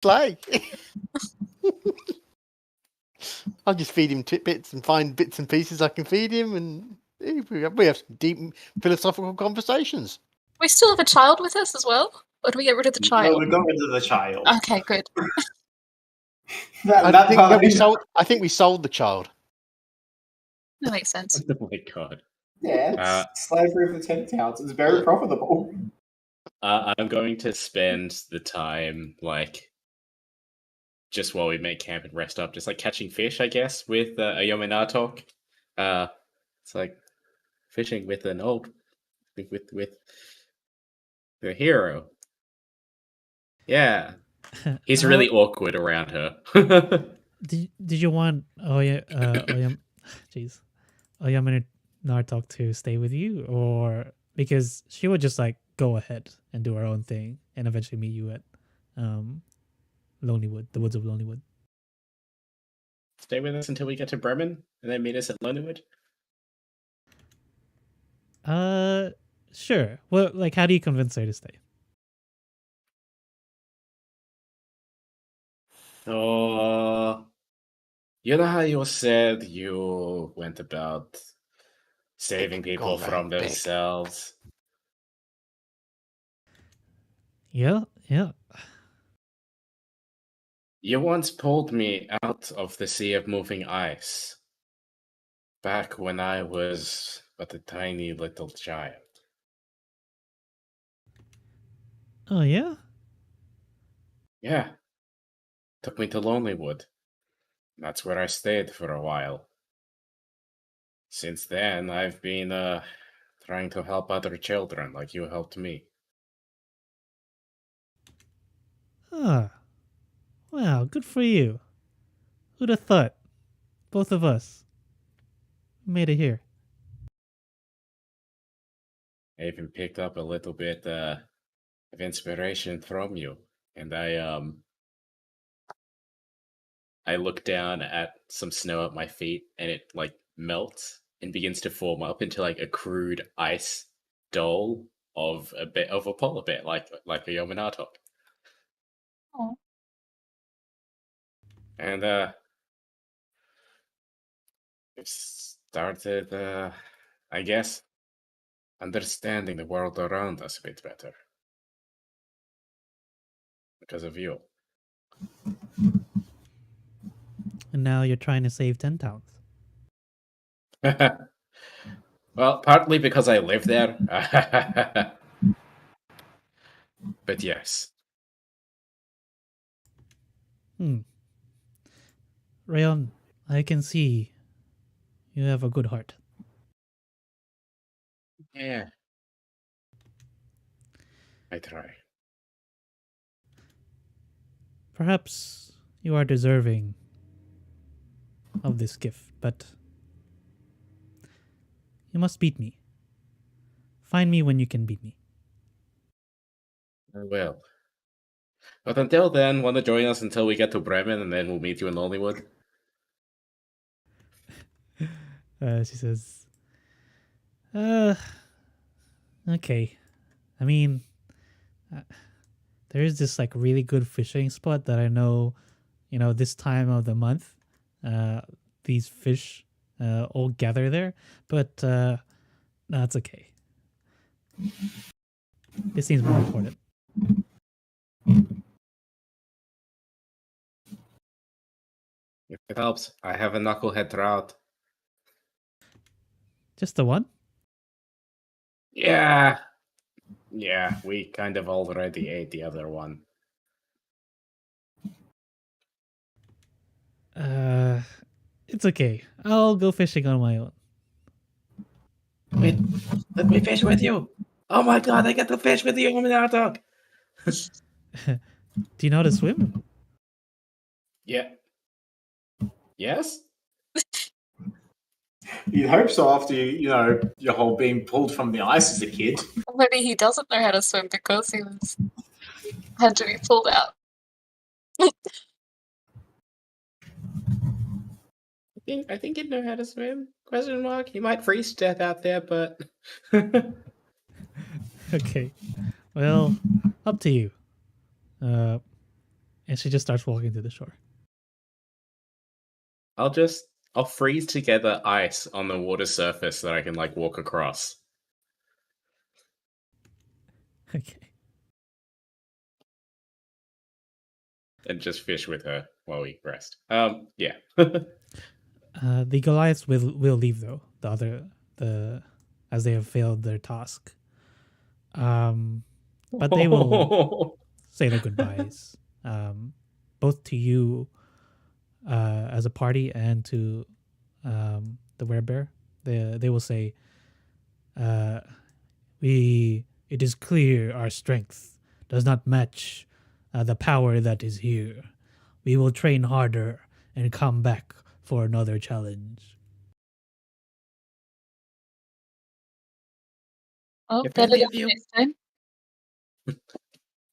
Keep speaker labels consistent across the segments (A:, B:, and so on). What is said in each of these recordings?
A: Slay. I'll just feed him tidbits and find bits and pieces I can feed him, and we have some deep philosophical conversations.
B: We still have a child with us as well? Or do we get rid of the
C: No,
B: child?
C: we got rid of the child.
B: Okay, good.
A: I think we sold the child.
B: That makes sense.
D: Oh my god.
C: Yeah, it's slavery for 10 counts. It's very profitable.
D: I'm going to spend the time, like, just while we make camp and rest up, just like catching fish, I guess, with a Yominatok. It's like fishing with an old, with the hero. Yeah, he's really awkward around her.
E: Did you want Oyamanatok to stay with you, or because she would just like go ahead and do her own thing and eventually meet you at Lonelywood, the woods of Lonelywood?
D: Stay with us until we get to Bremen, and then meet us at Lonelywood.
E: Sure. Well, like, how do you convince her to stay?
D: So, you know how you said you went about saving people from themselves?
E: Yeah.
D: You once pulled me out of the sea of moving ice, back when I was but a tiny little child.
E: Oh, yeah?
D: Yeah. Took me to Lonelywood. That's where I stayed for a while. Since then, I've been trying to help other children like you helped me.
E: Ah. Wow, good for you. Who'd have thought? Both of us made it here.
D: I even picked up a little bit of inspiration from you, and I look down at some snow at my feet, and it like melts and begins to form up into like a crude ice doll of a bit of a polar bear, like a Yominato.
B: Oh.
D: And I've started, I guess, understanding the world around us a bit better because of you.
E: And now you're trying to save 10 towns.
D: Well, partly because I live there. But yes.
E: Rayon, I can see you have a good heart.
D: Yeah. I try.
E: Perhaps you are deserving of this gift, but you must beat me. Find me when you can beat me.
D: I will. But until then, want to join us until we get to Bremen, and then we'll meet you in Lonelywood?
E: She says, okay. I mean, there is this like really good fishing spot that I know, this time of the month, these fish all gather there, but that's okay. This seems more important.
D: If it helps, I have a knucklehead trout.
E: Just the one?
D: Yeah, we kind of already ate the other one.
E: It's okay. I'll go fishing on my own.
D: Wait, let me fish with you. Oh my god, I get to fish with you, Minato.
E: Do you know how to swim?
D: Yeah. Yes?
C: You'd hope so after your whole being pulled from the ice as a kid.
B: Maybe he doesn't know how to swim because he had to be pulled out.
D: I think he'd know how to swim. Question mark. He might freeze to death out there, but
E: Okay. Well, up to you. And she just starts walking to the shore.
D: I'll freeze together ice on the water surface that I can like walk across.
E: Okay.
D: And just fish with her while we rest. Yeah.
E: The Goliaths will leave though. As they have failed their task. But they will say their goodbyes, both to you as a party and to the werebear. They will say, it is clear our strength does not match the power that is here. We will train harder and come back for another challenge.
B: Oh,
D: If
B: better
D: any
B: than
D: of you-
B: next time.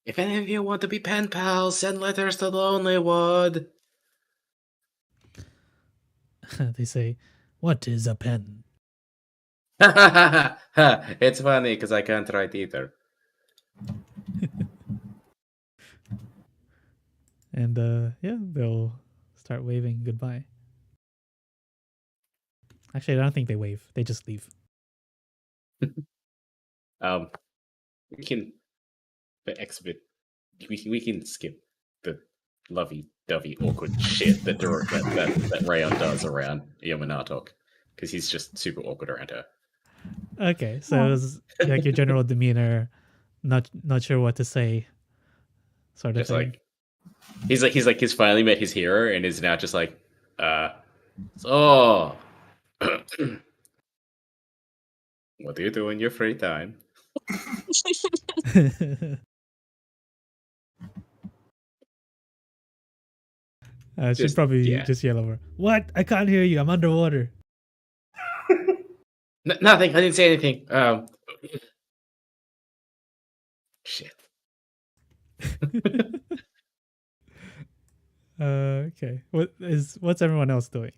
D: If any of you want to be pen pals, send letters to the Lonely Wood.
E: They say, what is a pen?
D: It's funny because I can't write either.
E: And yeah, they'll start waving goodbye. Actually, I don't think they wave. They just leave.
D: We can we can skip the lovey-dovey awkward shit that Rayon does around Yaminatok because he's just super awkward around her.
E: Okay, so it was like your general demeanor, not sure what to say, sort of
D: Just
E: thing.
D: like he's finally met his hero and is now just like, so what do you do in your free time?
E: I should
D: Just-
E: probably
D: yeah.
E: just yell over. What? I can't hear you. I'm underwater.
D: Nothing. I didn't say anything. Shit.
E: Okay. What's everyone else doing?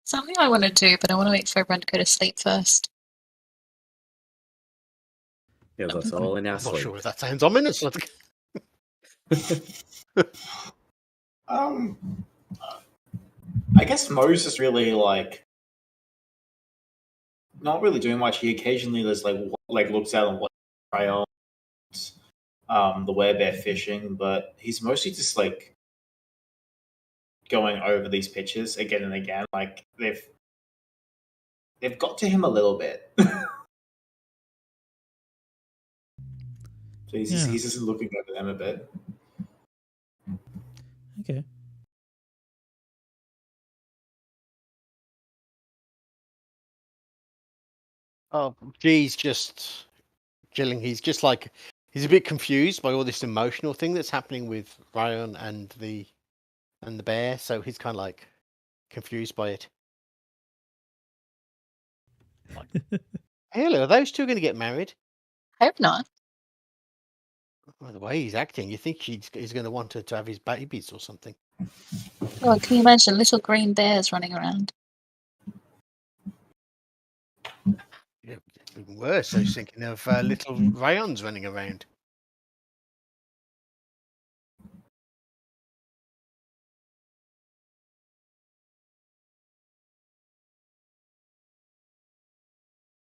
B: Something I want to do, but I want to wait for everyone to go to sleep first.
D: There's us all in our
A: I'm not
D: sleep.
A: sure if that sounds ominous.
C: I guess Moses really like not really doing much. He occasionally just like looks out and watches crayons, the werebear fishing, but he's mostly just like going over these pictures again and again. Like they've got to him a little bit. So he's just looking over them a bit.
E: Okay.
A: Oh, G's just chilling. He's just like he's a bit confused by all this emotional thing that's happening with Ryan and the bear. So he's kind of like confused by it. Hello, are those two going to get married?
B: Hope not.
A: Well, the way he's acting, you think he's going to want to have his babies or something.
B: Oh, can you imagine little green bears running around?
A: Yeah, even worse. I was thinking of little Rayons running around.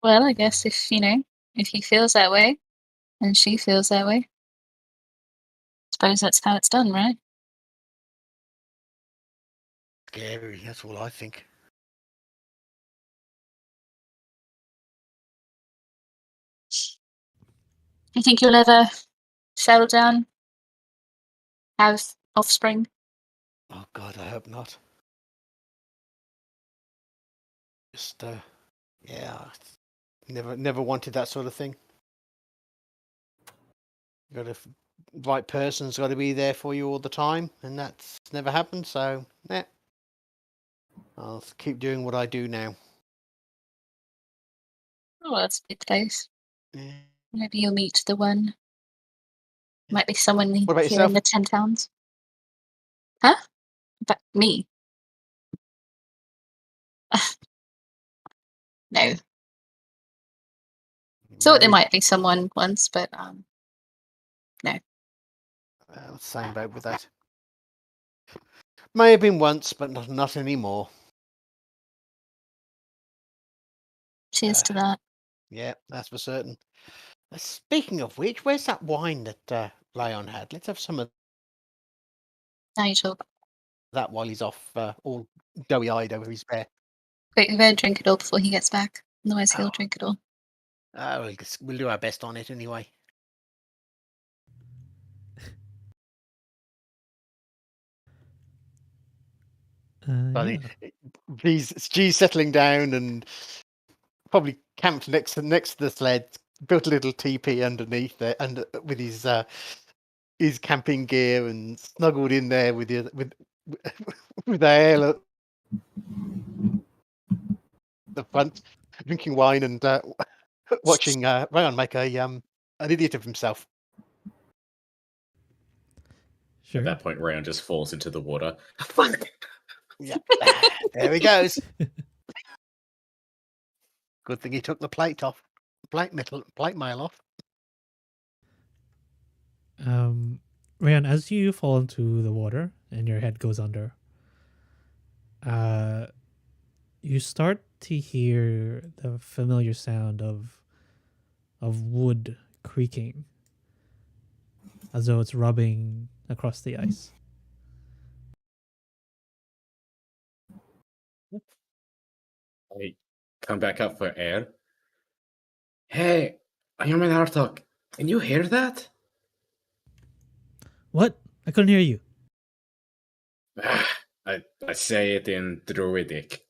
B: Well, I guess if he feels that way, and she feels that way, suppose that's how it's done, right?
A: Scary. That's all I think.
B: Do you think you'll ever settle down, have offspring?
A: Oh God, I hope not. Just yeah, never wanted that sort of thing. Right person's got to be there for you all the time, and that's never happened. So, nah. I'll keep doing what I do now.
B: Oh, well, that's a big place.
A: Yeah.
B: Maybe you'll meet the one. Might be someone
A: What about
B: here
A: yourself?
B: in the 10 towns. Huh? But me? No. Thought there might be someone once, but no.
A: Same boat with that. May have been once, but not anymore.
B: Cheers to that.
A: Yeah, that's for certain. Speaking of which, where's that wine that Leon had? Let's have some of
B: Now you talk.
A: that while he's off, all doughy-eyed over his bear.
B: Quick, we better drink it all before he gets back. Otherwise, he'll
A: Oh.
B: drink it all.
A: We'll do our best on it anyway.
E: Yeah.
A: G's settling down and probably camped next to the sled, built a little teepee underneath there, and with his camping gear, and snuggled in there with with the ale at the front, drinking wine and watching Rayon make an idiot of himself.
E: Sure.
D: At that point, Rayon just falls into the water.
A: Yeah, there he goes. Good thing he took the plate mail off.
E: Rayan, as you fall into the water and your head goes under, you start to hear the familiar sound of wood creaking, as though it's rubbing across the ice.
D: I come back up for air. Hey, I'm in Artok. Can you hear that?
E: What? I couldn't hear you.
D: I say it in Druidic.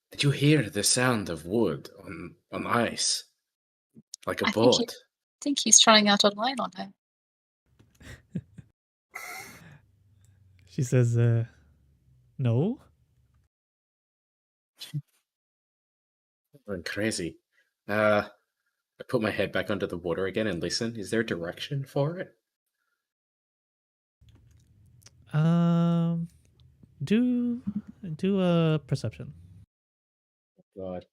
D: Did you hear the sound of wood on ice? Like a
B: I think
D: boat?
B: I think he's trying out online on her.
E: She says, no.
D: Going crazy. I put my head back under the water again and listen. Is there a direction for it?
E: Do a perception.
D: God.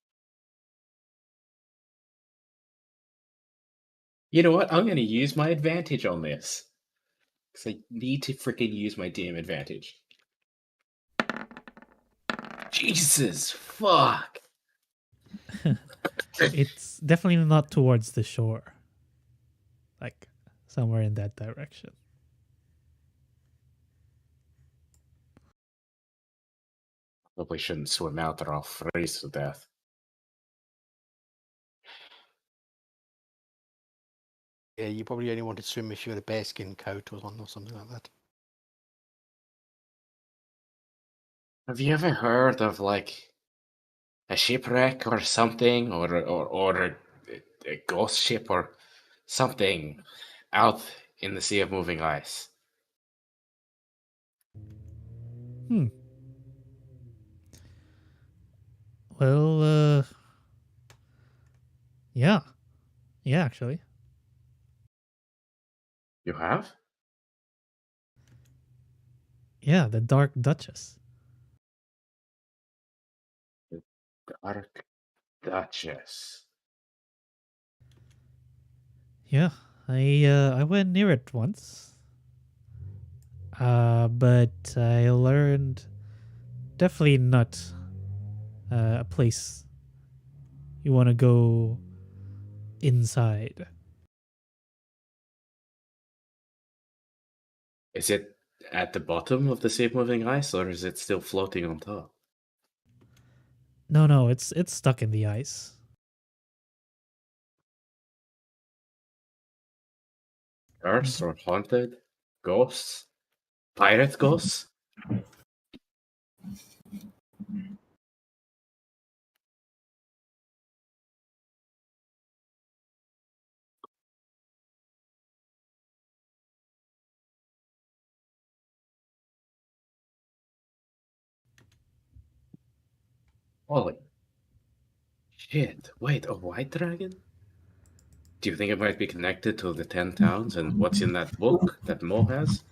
D: You know what? I'm going to use my advantage on this. Because I need to freaking use my DM advantage. Jesus, fuck.
E: It's definitely not towards the shore. Like somewhere in that direction.
D: Probably shouldn't swim out or I'll freeze to death.
A: Yeah, you probably only want to swim if you had a bearskin coat or something like that.
D: Have you ever heard of like a shipwreck or something, or a ghost ship or something out in the sea of moving ice?
E: Well, yeah. Yeah, actually.
D: You have?
E: Yeah, the Dark Duchess.
D: Dark Duchess.
E: Yeah, I went near it once. But I learned definitely not a place you want to go inside.
D: Is it at the bottom of the sea of moving ice, or is it still floating on top?
E: No, it's stuck in the ice.
D: Cursed or haunted? Ghosts? Pirate ghosts? Holy shit. Wait, a white dragon? Do you think it might be connected to the 10 towns and what's in that book that Mo has?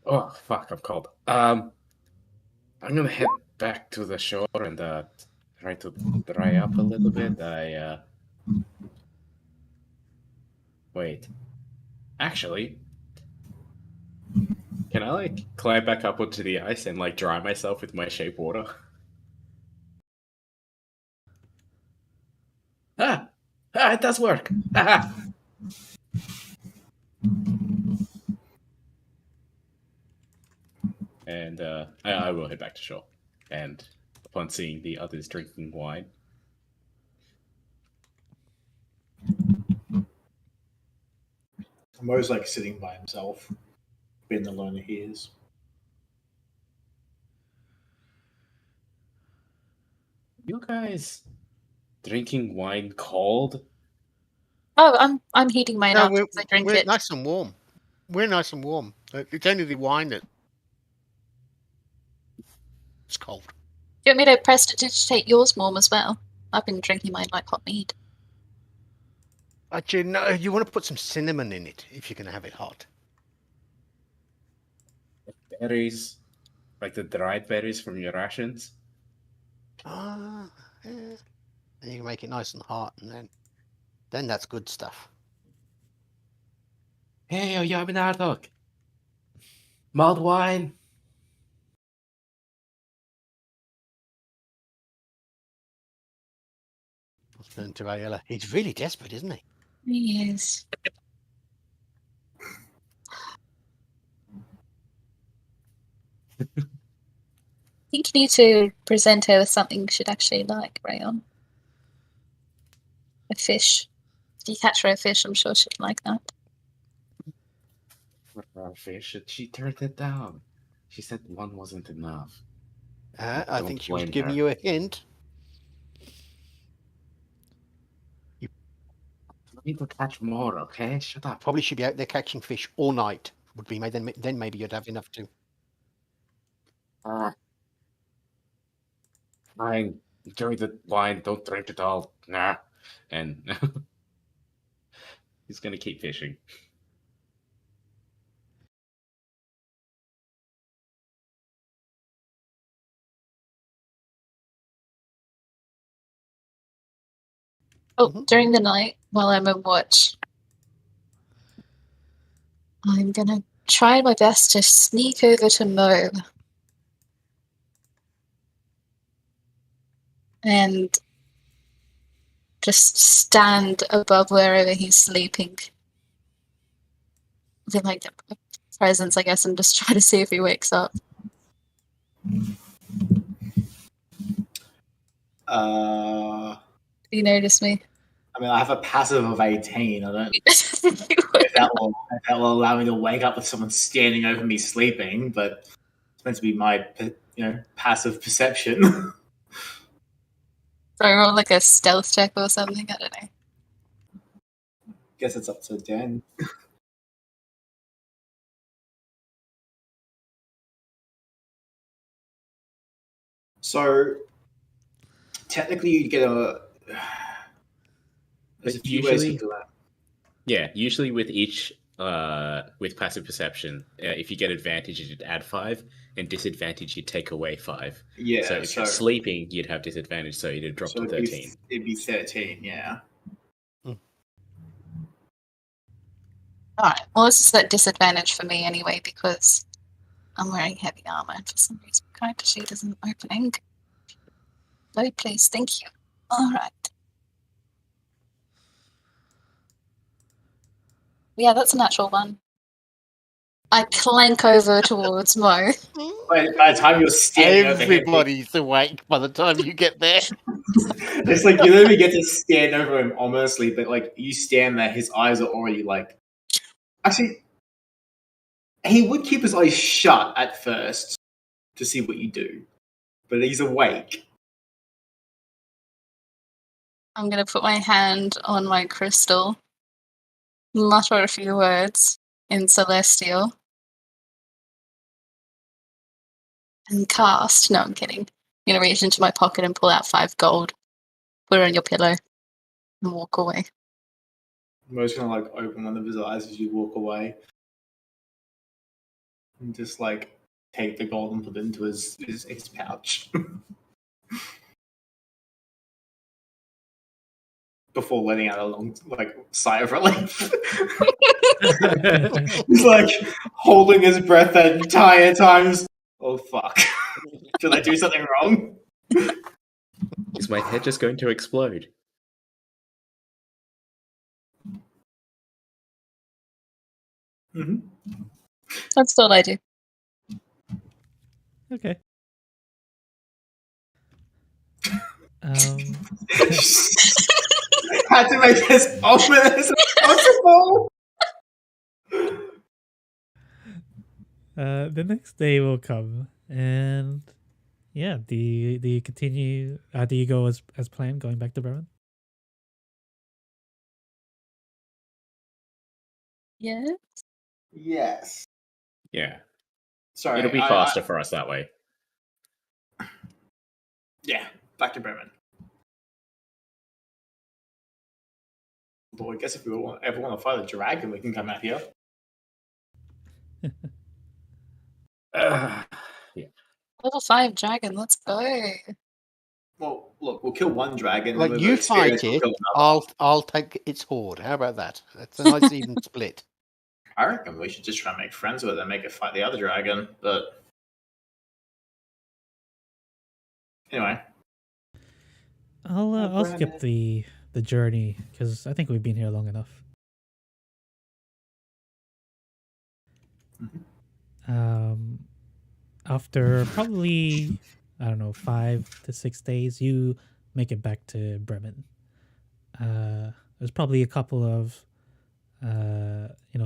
D: Oh fuck, I'm cold. I'm gonna head back to the shore and try to dry up a little bit. Wait. Actually, can I like climb back up onto the ice and like dry myself with my shape water? Ah! Ah, it does work! Ah! And I will head back to shore. And upon seeing the others drinking wine,
C: Mo's like sitting by himself, being the loner he is.
D: you guys drinking wine cold?
B: Oh, I'm heating mine
A: No,
B: up as I drink
A: we're
B: it.
A: nice and warm. We're nice and warm. It's only the wine that's cold.
B: Do you want me to prestidigitate yours warm as well? I've been drinking mine like hot mead.
A: Actually, no, you want to put some cinnamon in it if you're going to have it hot.
D: Berries, like the dried berries from your rations.
A: Ah, yeah. Then you can make it nice and hot, and then that's good stuff.
D: Hey, Yaminardok! Mulled wine!
A: Let's turn to Ayala. He's really desperate, isn't he?
B: He is. I think you need to present her with something she'd actually like, Rayon. A fish. If you catch her a fish, I'm sure she'd like that.
D: For our fish, and she turned it down. She said one wasn't enough.
A: I
D: Don't
A: think she was
D: blame
A: giving
D: her.
A: you a hint.
D: I need to catch more, okay? Shut up.
A: Probably should be out there catching fish all night. Would be then maybe you'd have enough to.
D: Fine. Enjoy the wine. Don't drink it all. Nah. And he's gonna keep fishing.
B: Oh,
A: Mhm.
B: during the night, while I'm on watch, I'm gonna try my best to sneak over to Mo and just stand above wherever he's sleeping. With like a presence, I guess, and just try to see if he wakes up. You notice me?
C: I mean, I have a passive of 18. I don't know
B: You
C: if that will allow me to wake up with someone standing over me sleeping, but it's meant to be my, passive perception.
B: So I roll like a stealth check or something. I don't know.
C: Guess it's up to Dan. So technically, you'd get a. There's a few ways to do that.
D: Yeah, usually with each with passive perception, if you get advantage, you'd add 5, and disadvantage, you'd take away 5.
C: Yeah.
D: So if you're sleeping, you'd have disadvantage, so you'd drop to 13.
C: It'd be 13. Yeah.
B: Alright, well, this is at disadvantage for me anyway because I'm wearing heavy armor and for some reason character sheet isn't opening. Load, please, thank you. Alright. Yeah, that's a natural one. I clank over towards Mo.
C: By the time you're standing over him,
A: Everybody's awake by the time you get there.
C: it's like you don't even get to stand over him ominously, but like you stand there, his eyes are already like. Actually, he would keep his eyes shut at first to see what you do, but he's awake.
B: I'm gonna put my hand on my crystal, mutter a few words in Celestial, and cast. No, I'm kidding. I'm gonna reach into my pocket and pull out 5 gold, put it on your pillow, and walk away.
C: Mo's gonna like open one of his eyes as you walk away. and just like take the gold and put it into his pouch. Before letting out a long sigh of relief. He's like holding his breath the entire time. Oh fuck. Did I do something wrong?
D: Is my head just going to explode?
C: Mm-hmm.
B: That's what I do.
E: Okay.
C: Had to make it as ominous as possible.
E: The next day will come, and yeah, do you continue? Do you go as planned, going back to Bremen?
B: Yeah.
C: Yes.
D: Yeah.
C: Sorry.
D: It'll be faster for us that way.
C: Yeah, back to Bremen. Well, I guess if we ever want to fight a dragon, we can come out here.
D: Yeah.
B: Level 5 dragon, let's go.
C: Well, look, we'll kill one dragon.
A: Like,
C: and
A: you
C: with experience,
A: fight
C: we'll
A: it,
C: kill another.
A: I'll take its horde. How about that? That's a nice even split.
C: I reckon we should just try and make friends with it and make it fight the other dragon. But anyway,
E: I'll skip the journey because I think we've been here long enough. After probably, I don't know, 5 to 6 days, you make it back to Bremen. There's probably a couple of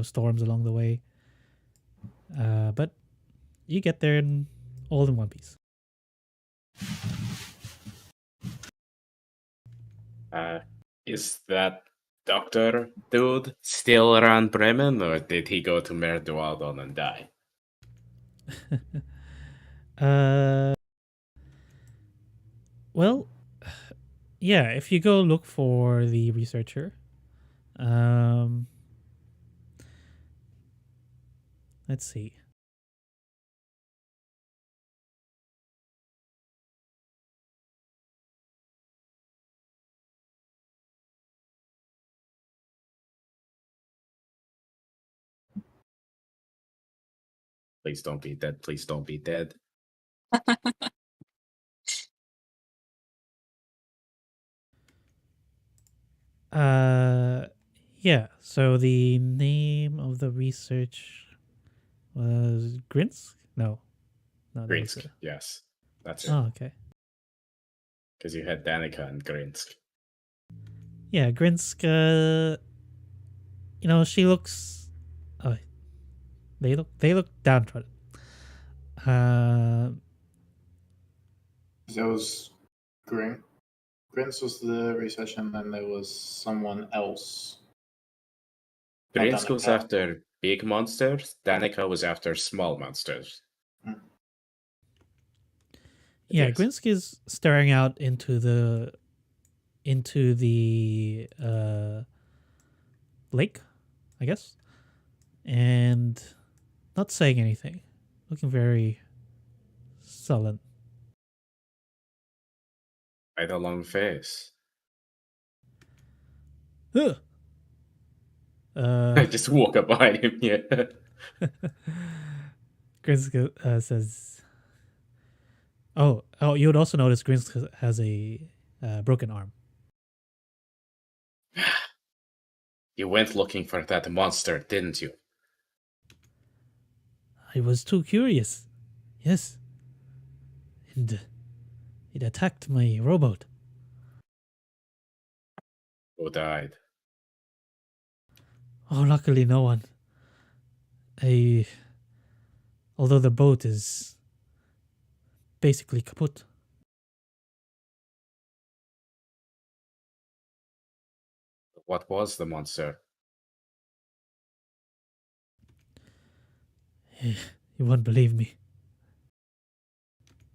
E: storms along the way, but you get there all in one piece.
D: Is that doctor dude still around Bremen, or did he go to Merdualdon and die?
E: Well, yeah, if you go look for the researcher, let's see.
D: Please don't be dead. Please don't be dead.
E: Yeah, so the name of the research was Grinsk? No. That was
D: Grinsk,
E: it.
D: yes. That's it.
E: Oh, okay.
D: Because you had Danica and Grinsk.
E: Yeah, Grinsk, she looks... Oh, they look downtrodden.
C: there was Grince was the researcher, and then there was someone else.
D: Grinsk was
C: Danica.
D: after big monsters. Danica was after small monsters.
E: Yeah,
D: Yes.
E: Grinsk is staring out into the lake, I guess, and not saying anything, looking very sullen.
D: Quite a long face.
E: Ugh.
D: I just walk up behind him, yeah.
E: Grinsk says, "Oh, you would also notice Grinsk has a broken arm."
D: You went looking for that monster, didn't you?
E: I was too curious. Yes. And it attacked my rowboat.
D: Who died?
E: Oh, luckily no one. Although the boat is basically kaput.
D: What was the monster?
E: You won't believe me.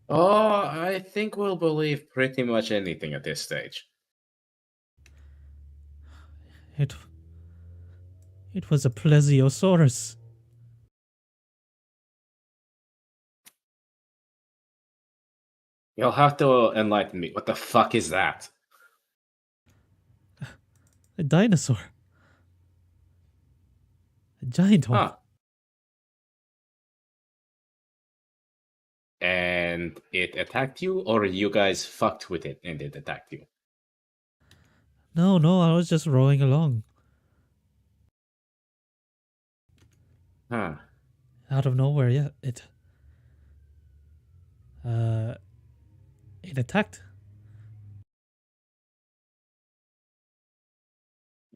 D: Oh, I think we'll believe pretty much anything at this stage.
E: It was a plesiosaurus.
D: You'll have to enlighten me. What the fuck is that?
E: A dinosaur. A giant one.
D: Huh. And it attacked you, or you guys fucked with it and it attacked you?
E: No, I was just rolling along.
D: Huh.
E: Out of nowhere, yeah. It attacked.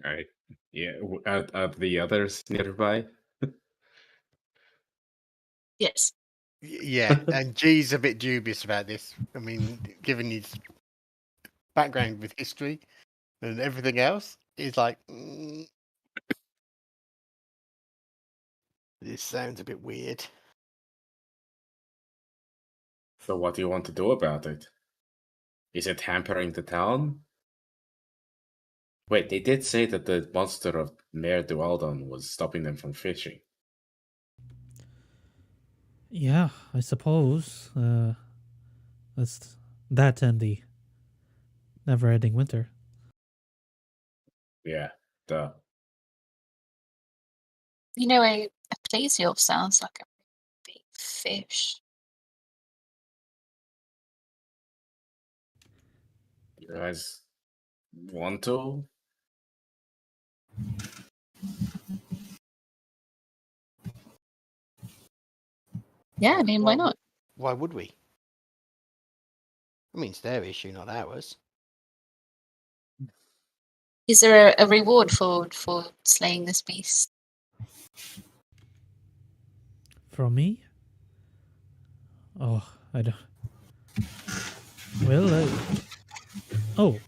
D: Alright. Yeah. Are the others nearby?
B: Yes.
A: Yeah, and G's a bit dubious about this. I mean, given his background with history and everything else, he's like, this sounds a bit weird.
D: So what do you want to do about it? Is it hampering the town? Wait, they did say that the monster of Mare Dualdon was stopping them from fishing.
E: Yeah, I suppose. That's that and the never-ending winter.
D: Yeah, duh.
B: You know, a plesior sounds like a big fish.
D: You guys want to?
B: Yeah, I mean, why not?
A: Why would we? I mean, it's their issue, not ours.
B: Is there a reward for slaying this beast?
E: From me? Oh, I don't. Well, oh.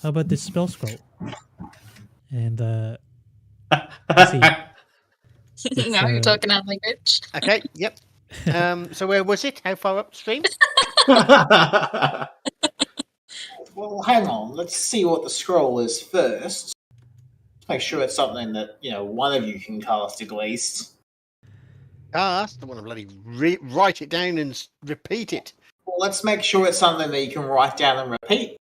E: How about this spell scroll? And see.
B: Now you're talking our language.
A: Okay, yep. So where was it? How far upstream?
C: Well, hang on. Let's see what the scroll is first. Let's make sure it's something that, one of you can cast at least.
A: I don't want to bloody write it down and repeat it.
C: Well, let's make sure it's something that you can write down and repeat.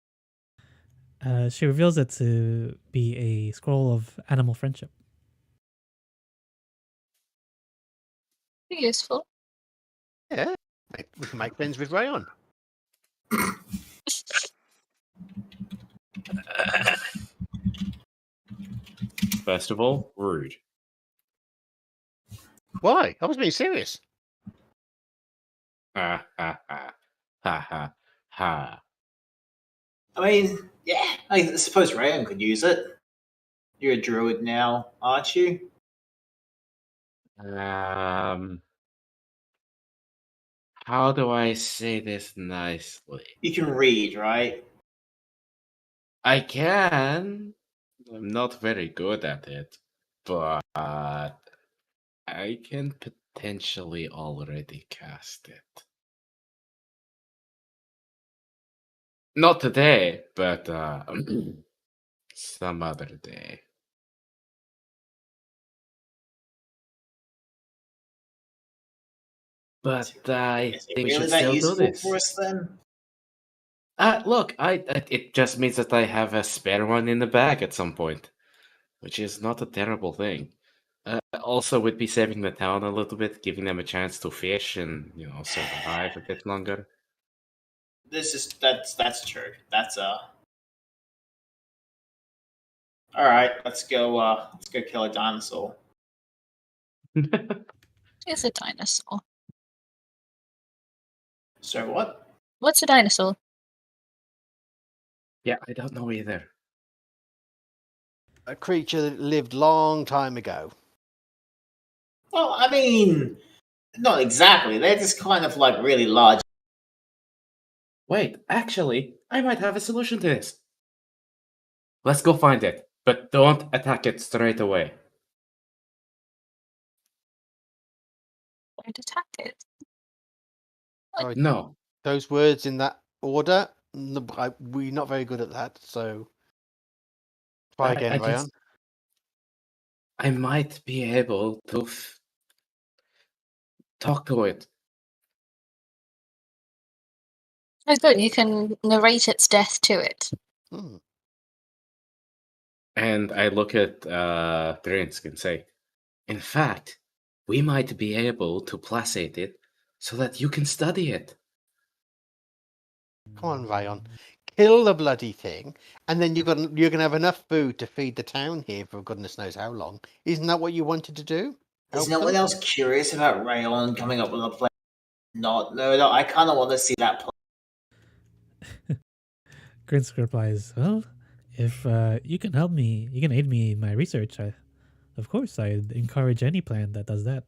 E: She reveals it to be a scroll of animal friendship.
B: Pretty useful.
A: Yeah, we can make friends with Rayon.
D: First of all, rude.
A: Why? I was being serious.
D: Ha ha ha. Ha ha ha.
C: I mean, yeah, I suppose Rayon could use it. You're a druid now, aren't you?
D: How do I say this nicely?
C: You can read, right?
D: I can. I'm not very good at it, but I can potentially already cast it. Not today, but some other day. But I
C: Is it
D: think we
C: really
D: should
C: that
D: still do
C: useful
D: this.
C: for us then?
D: Look, it just means that I have a spare one in the bag at some point, which is not a terrible thing. Also, would be saving the town a little bit, giving them a chance to fish and survive a bit longer.
C: That's true. That's all right. Let's go kill a dinosaur.
B: It's a dinosaur.
C: So what?
B: What's a dinosaur?
D: Yeah, I don't know either.
A: A creature that lived long time ago.
C: Well, I mean, not exactly. They're just kind of like really large.
D: Wait, actually, I might have a solution to this. Let's go find it, but don't attack it straight away.
B: Don't attack it.
A: Sorry,
D: No.
A: those words in that order, we're not very good at that, so try again, Rayon.
D: I might be able to talk to it.
B: Oh, good. You can narrate its death to it.
A: Hmm.
D: And I look at Drinsk and say, in fact, we might be able to placate it so that you can study it.
A: Come on, Rayon. Kill the bloody thing, and then you're gonna have enough food to feed the town here for goodness knows how long. Isn't that what you wanted to do?
C: Is
A: Help
C: no one
A: them?
C: else curious about Rayon coming up with a plan? Not murder. I kind of want to see that plan.
E: Grinsk replies, well, if you can help me, you can aid me in my research, of course, I'd encourage any plan that does that.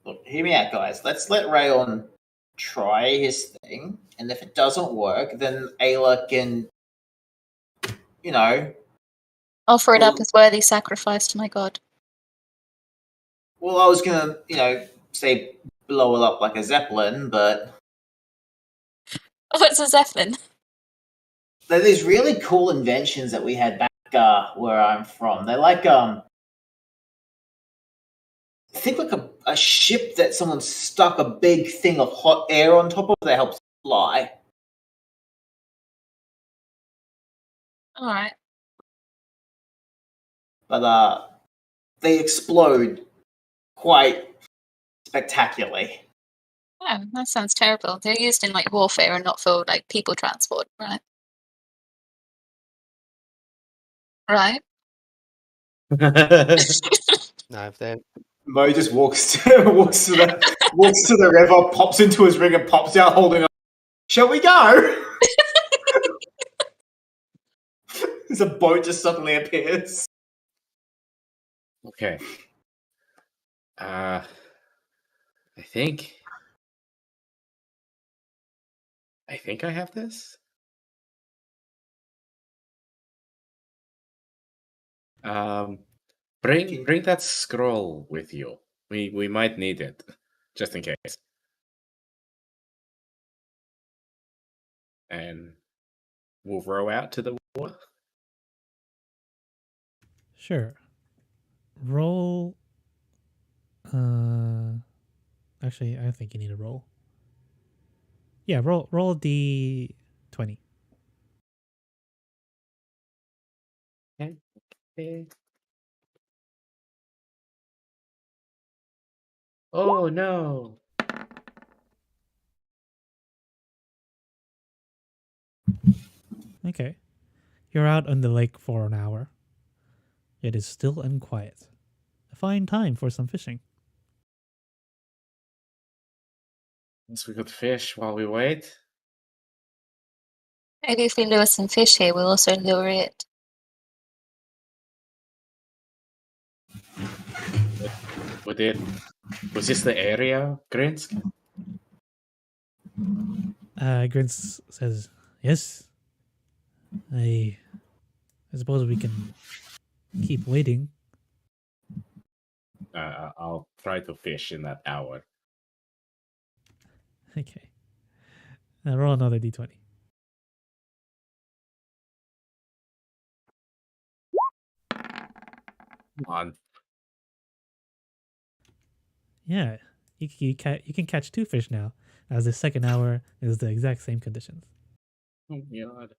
C: Look, hear me out, guys. Let's let Rayon try his thing, and if it doesn't work, then Ayla can,
B: Offer it up
C: Well-
B: as worthy sacrifice to my god.
C: Well, I was gonna, say blow it up like a zeppelin, but
B: What's a zeppelin?
C: they're these really cool inventions that we had back where I'm from. They're like think like a ship that someone stuck a big thing of hot air on top of that helps fly.
B: All right.
C: But they explode quite spectacularly.
B: Oh, that sounds terrible. They're used in like warfare and not for like people transport, right? Right.
A: No, if they're
C: Mo just walks to the river, pops into his ring, and pops out holding a. Shall we go? There's a boat just suddenly appears.
D: Okay. I think I have this. Bring that scroll with you. We might need it, just in case. And we'll row out to the water.
E: Sure. Roll. Actually, I think you need a roll. Yeah, roll D20.
D: Okay. Oh no!
E: Okay. You're out on the lake for an hour. It is still and quiet. A fine time for some fishing.
D: Guess we could fish while we wait.
B: Maybe if we lure some fish here, we'll also lure it.
D: Was this the area, Grinsk?
E: Grins says, yes. I suppose we can keep waiting.
D: I'll try to fish in that hour.
E: Okay. Now roll another D20.
D: Come on.
E: Yeah. You can catch 2 fish now, as the second hour is the exact same conditions.
D: Oh god.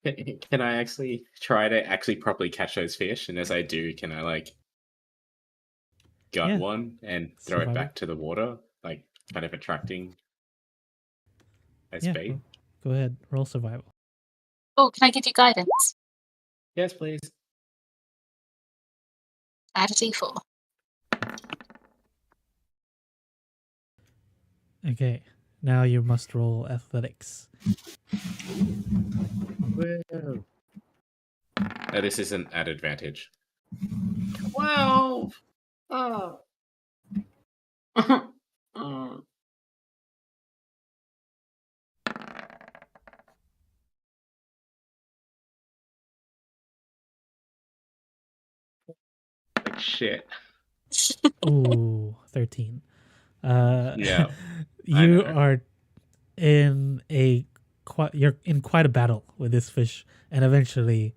D: Can I actually try to actually properly catch those fish? And as I do, can I gut
E: Yeah.
D: one and throw
E: Survival.
D: it back to the water, kind of attracting as
E: Yeah.
D: bait?
E: Go ahead. Roll survival.
B: Oh, can I give you guidance?
D: Yes, please.
B: Add a d4.
E: Okay. Now you must roll athletics.
D: Whoa. This isn't at advantage. 12! Oh. Like shit.
E: Ooh, 13.
D: Yeah, I
E: You
D: know.
E: are you're in quite a battle with this fish, and eventually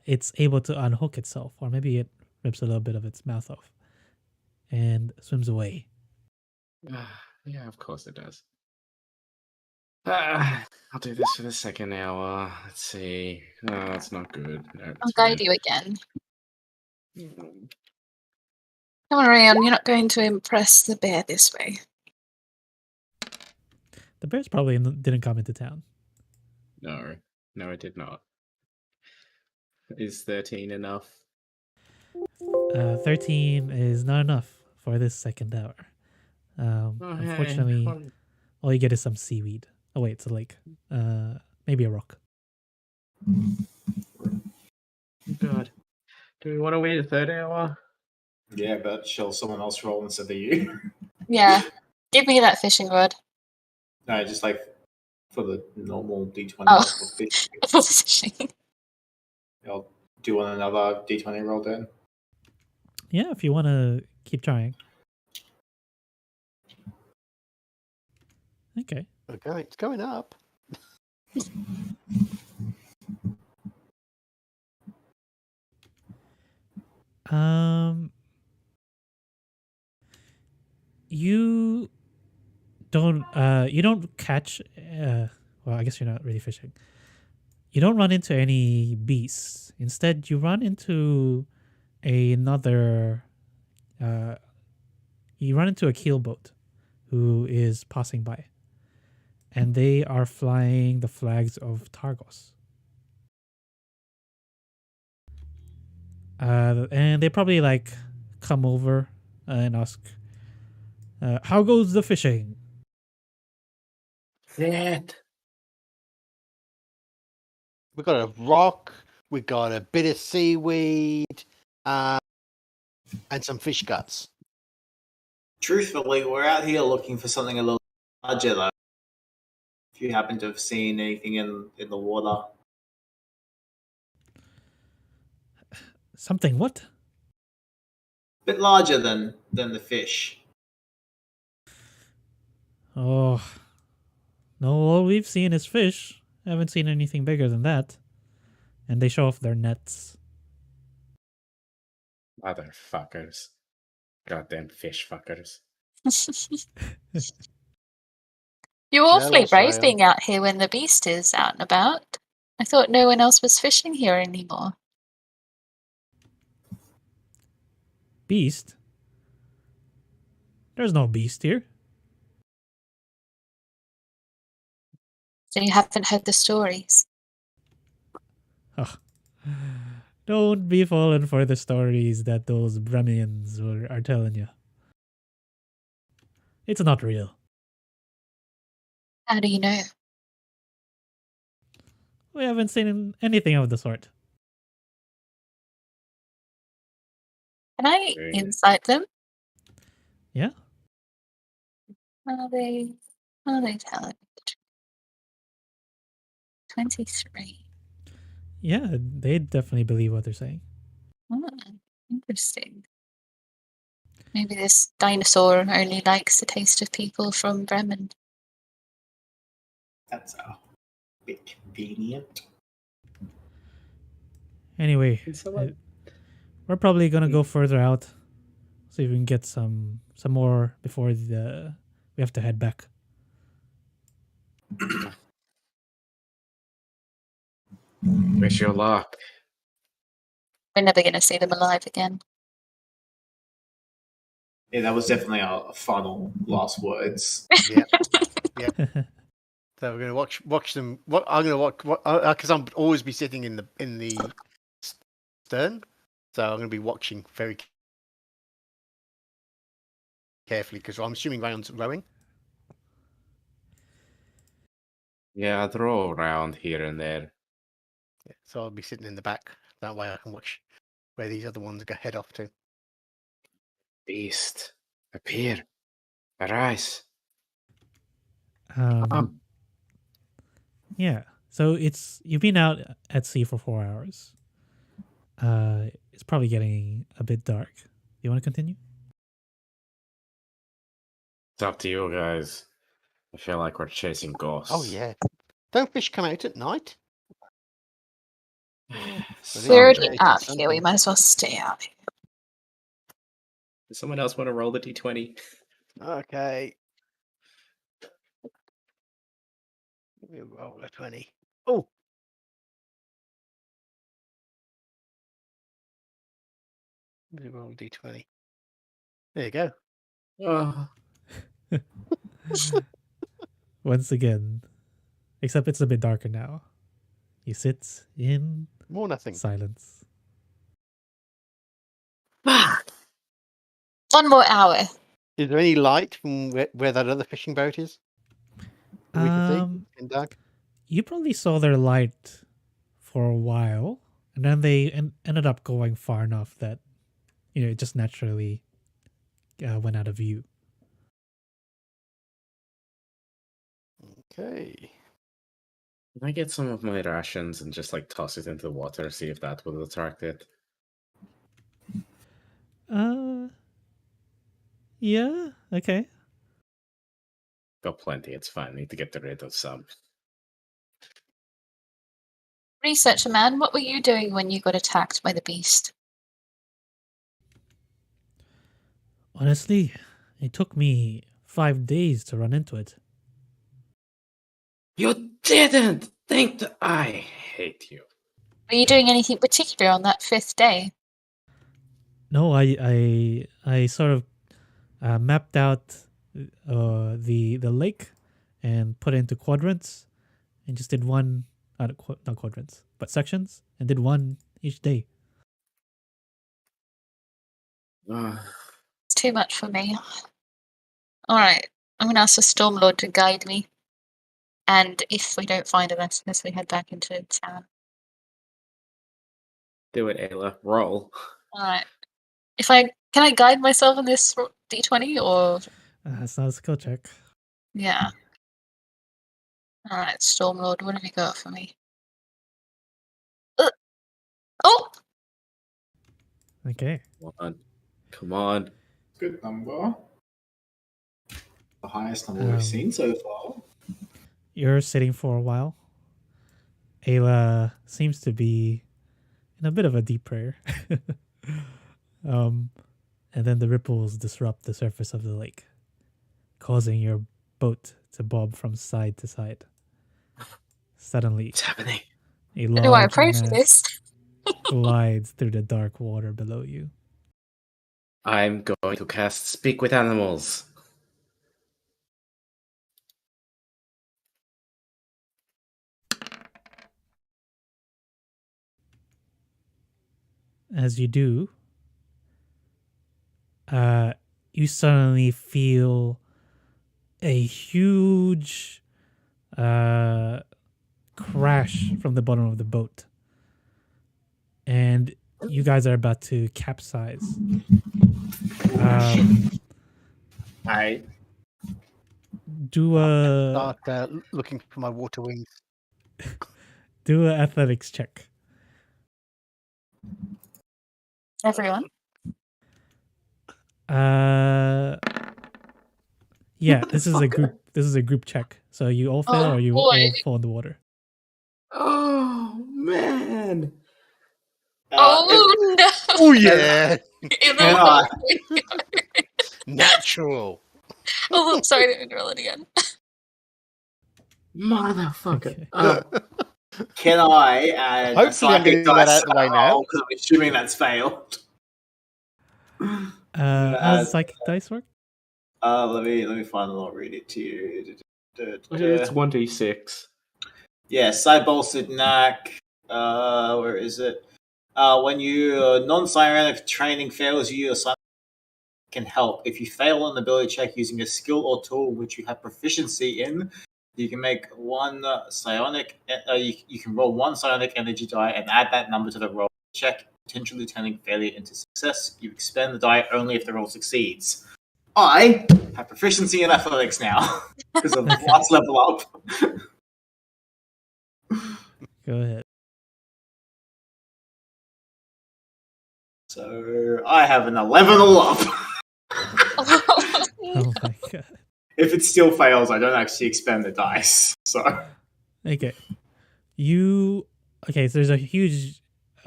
E: it's able to unhook itself, or maybe it rips a little bit of its mouth off and swims away.
D: Yeah, of course it does. I'll do this for the second hour. Let's see. Oh, that's not good. No,
B: I'll
D: it's
B: guide
D: red.
B: you again.
D: Mm,
B: Come on, Rayon, you're not going to impress the bear this way.
E: The bears probably didn't come into town.
D: No, no, it did not. Is 13 enough?
E: 13 is not enough for this second hour.
D: Okay,
E: Unfortunately,
D: well,
E: all you get is some seaweed. Oh wait, it's a lake. Maybe a rock.
D: God. Do we want to wait a third hour?
C: Yeah, but shall someone else roll instead of you?
B: Yeah. Give me that fishing rod.
C: No, just like for the normal D20.
B: Oh.
C: for fish.
B: For fishing.
C: I'll do another D20 roll then.
E: Yeah, if you want to keep trying. Okay.
A: Okay, it's going up.
E: You don't catch well, I guess you're not really fishing. You don't run into any beasts. Instead, you run into another you run into a keelboat who is passing by. And they are flying the flags of Targos. And they probably like come over and ask, how goes the fishing?
D: Shit.
A: We got a rock. We got a bit of seaweed, and some fish guts.
C: Truthfully, we're out here looking for something a little larger, though. If you happen to have seen anything in the water.
E: Something what?
C: A bit larger than the fish.
E: Oh, no, all we've seen is fish. Haven't seen anything bigger than that. And they show off their nets.
D: Motherfuckers. Goddamn fish fuckers.
B: You're awfully
A: Jealous,
B: brave
A: Rayon.
B: being out here when the beast is out and about. I thought no one else was fishing here anymore.
E: Beast? There's no beast here.
B: So you haven't heard the stories.
E: Oh. Don't be falling for the stories that those Bremians are telling you. It's not real.
B: How do you know?
E: We haven't seen anything of the sort.
B: Can I
D: Okay.
B: insight them?
E: Yeah?
B: Are they telling me? 23.
E: Yeah, they definitely believe what they're saying.
B: Oh, interesting. Maybe this dinosaur only likes the taste of people from Bremen.
C: That's a bit convenient.
E: Anyway,
D: Can someone-
E: we're probably gonna go further out. See if we can get some more before we have to head back.
D: Wish your luck.
B: We're never going to see them alive again.
C: Yeah, that was definitely our final last words.
A: Yeah. So we're gonna watch them. I'm gonna watch because I'm always be sitting in the stern. So I'm gonna be watching very carefully because I'm assuming Rayon's rowing.
D: Yeah, they're all around here and there.
A: Yeah, so I'll be sitting in the back. That way I can watch where these other ones head off to.
D: Beast, appear, arise.
E: Yeah. So you've been out at sea for 4 hours. It's probably getting a bit dark. You want to continue?
D: It's up to you guys. I feel like we're chasing ghosts.
A: Oh yeah. Don't fish come out at night?
B: We're already
A: Something.
B: out here. We might as well stay out here.
D: Does someone else want to roll the d20?
A: Okay. We roll a 20. Oh, we roll a d20. There you go.
D: Oh,
E: Once again, except it's a bit darker now. You sit in
A: More nothing.
E: silence.
D: fuck.
B: 1 more hour.
A: Is there any light from where that other fishing boat is? That we can see in dark.
E: You probably saw their light for a while, and then they ended up going far enough that it just naturally went out of view.
A: Okay.
D: Can I get some of my rations and just like toss it into the water, see if that will attract it?
E: Yeah, okay.
D: Got plenty, it's fine. Need to get rid of some.
B: Researcher man, what were you doing when you got attacked by the beast?
E: Honestly, it took me 5 days to run into it.
D: You didn't think that I hate you.
B: Were you doing anything particular on that 5th day?
E: No, I sort of mapped out the lake and put it into quadrants and just did one, not quadrants, but sections, and did one each day.
B: It's too much for me. Alright, I'm going to ask the Stormlord to guide me. And if we don't find a Vestas, we head back into town.
D: Do it, Ayla. Roll.
B: Alright. Can I guide myself in this d20 or?
E: It's not a skill check.
B: Yeah. Alright, Stormlord, what have you got for me? Oh!
E: Okay.
D: Come on.
C: Good number. The highest number we've seen so far.
E: You're sitting for a while. Ayla seems to be in a bit of a deep prayer. And then the ripples disrupt the surface of the lake, causing your boat to bob from side to side. Suddenly,
D: What's happening?
E: a
B: Do I
E: large
B: pray for
E: mass
B: this?
E: glides through the dark water below you.
D: I'm going to cast Speak with Animals.
E: As you do, you suddenly feel a huge crash from the bottom of the boat. And you guys are about to capsize.
D: I
E: Do a
A: Start looking for my water wings.
E: do an athletics check.
B: Everyone?
E: Yeah, this is a group. This is a group check. So you all fail, or you
B: boy.
E: all fall in the water.
D: Oh man.
B: Oh no!
A: Oh yeah,
B: In
C: Can I?
B: the
A: natural.
B: Oh, sorry, I didn't roll it again.
D: Motherfucker.
E: Okay.
C: Can I add a
A: Hopefully I'm getting
C: psychic
A: that
C: dice
A: out of the way now.
C: because I'm assuming that's failed.
E: How does psychic dice work?
C: Let me find and I'll read it to you.
D: It's 1d6.
C: Yeah, Cybolsid Knack. Where is it? When your non-psionic training fails you, your psionic can help. If you fail an ability check using a skill or tool which you have proficiency in, you can make one psionic. You can roll one psionic energy die and add that number to the roll check, potentially turning failure into success. You expend the die only if the roll succeeds. I have proficiency in athletics now because of last level up.
E: Go ahead.
C: So I have an 11 all up.
E: Oh my god.
C: If it still fails, I don't actually expend the dice. So
E: Okay. Okay, so there's a huge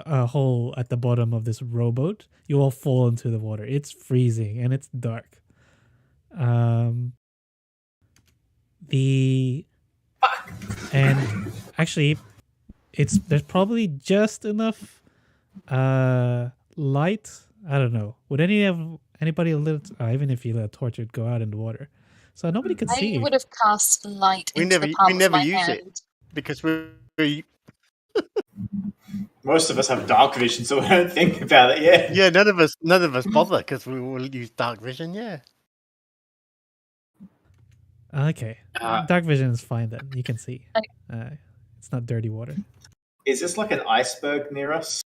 E: hole at the bottom of this rowboat. You all fall into the water. It's freezing and it's dark. And actually, there's probably just enough light. I don't know. Would anybody lit even if you let a torch, it'd go out in the water, so nobody could see
B: I
E: you.
B: would have cast light
A: We
B: into
A: never
B: the palm
A: we
B: of
A: never
B: my
A: use
B: hand.
A: it because we
C: Most of us have dark vision, so we don't think about it. Yeah.
A: yeah none of us bother because we will use dark vision. Yeah.
E: Okay,
D: Uh,
E: dark vision is fine then. You can see.
B: Okay.
E: It's not dirty water.
C: Is this like an iceberg near us?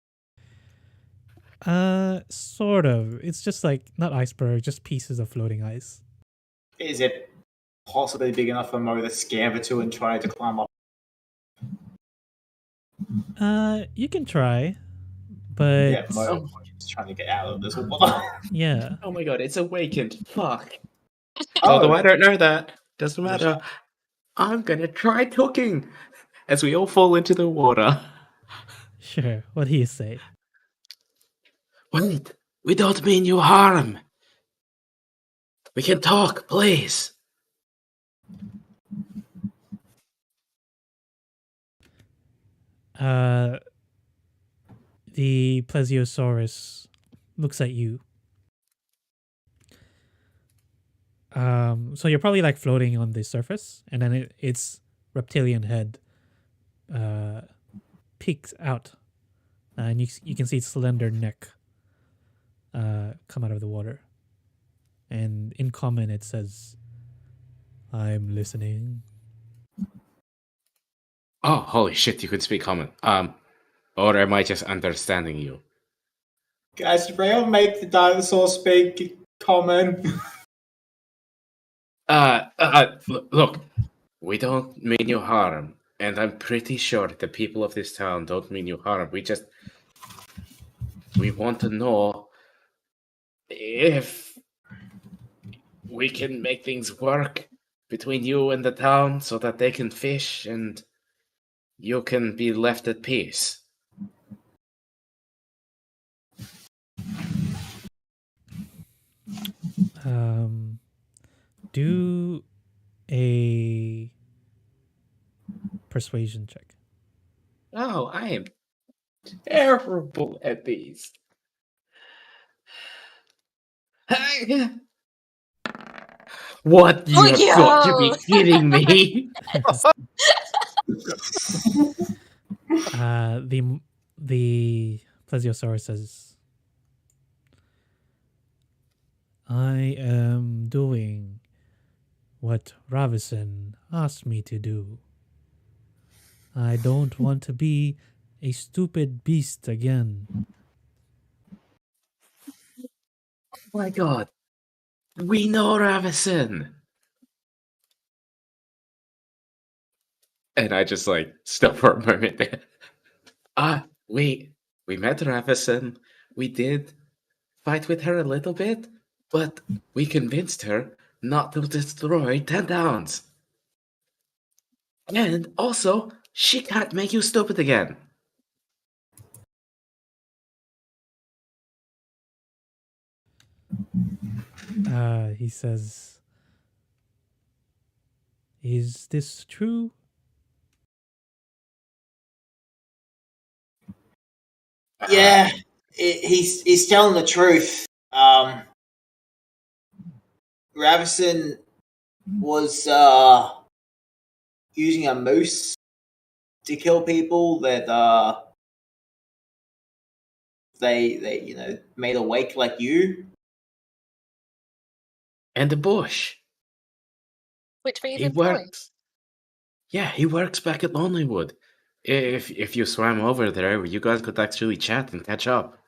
E: Sort of. It's just like not iceberg, just pieces of floating ice.
C: Is it possibly big enough for Mo to scamper to and try to climb up?
E: You can try, but
C: Yeah, Mo is trying to get out of this water.
E: yeah.
D: oh my god, it's awakened. Fuck.
C: Oh.
D: Although I don't know that. Doesn't
C: Is it
D: matter. I'm gonna try talking as we all fall into the water.
E: Sure. What do you say?
D: Wait, we don't mean you harm. We can talk, please.
E: The plesiosaurus looks at you. So you're probably like floating on the surface, and then its reptilian head peeks out, and you can see its slender neck come out of the water. And in common, it says, "I'm listening."
D: Oh, holy shit, you can speak common. Or am I just understanding you?
C: Guys, Rail make the dinosaur speak common.
D: Look, we don't mean you harm, and I'm pretty sure the people of this town don't mean you harm. We want to know if we can make things work between you and the town so that they can fish and you can be left at peace.
E: Do a persuasion check.
D: Oh, I am terrible at these. What? You have got to be kidding me.
E: The plesiosaurus says, "I am doing what Ravison asked me to do. I don't want to be a stupid beast again."
D: Oh my god. We know Ravison. And I just like stop for a moment there. We met Ravison. We did fight with her a little bit, but we convinced her not to destroy 10 towns. And also, she can't make you stupid again.
E: He says, "Is this true?"
C: Yeah, he's telling the truth. Ravison was using a moose to kill people that they made awake like you.
D: And the bush.
B: Which we've
D: He
B: employed.
D: works. Yeah, he works back at Lonelywood. If you swam over there, you guys could actually chat and catch up.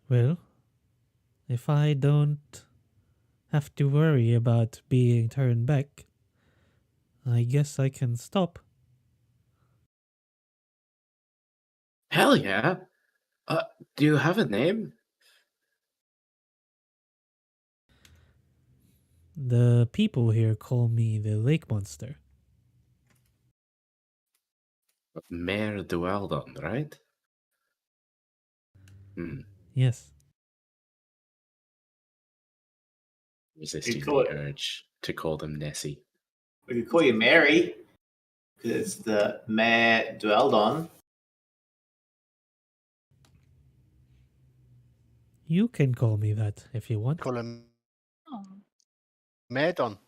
E: Well, if I don't have to worry about being turned back, I guess I can stop.
D: Hell yeah. Do you have a name?
E: The people here call me the lake monster.
D: Mayor Dueldon, right?
E: Yes.
D: resisting
C: call
D: the
C: it-
D: urge to call them Nessie.
C: We could call you Mary, because it's the mare dwelled on.
E: You can call me that if you want.
A: Call him
B: Oh,
A: Merdon.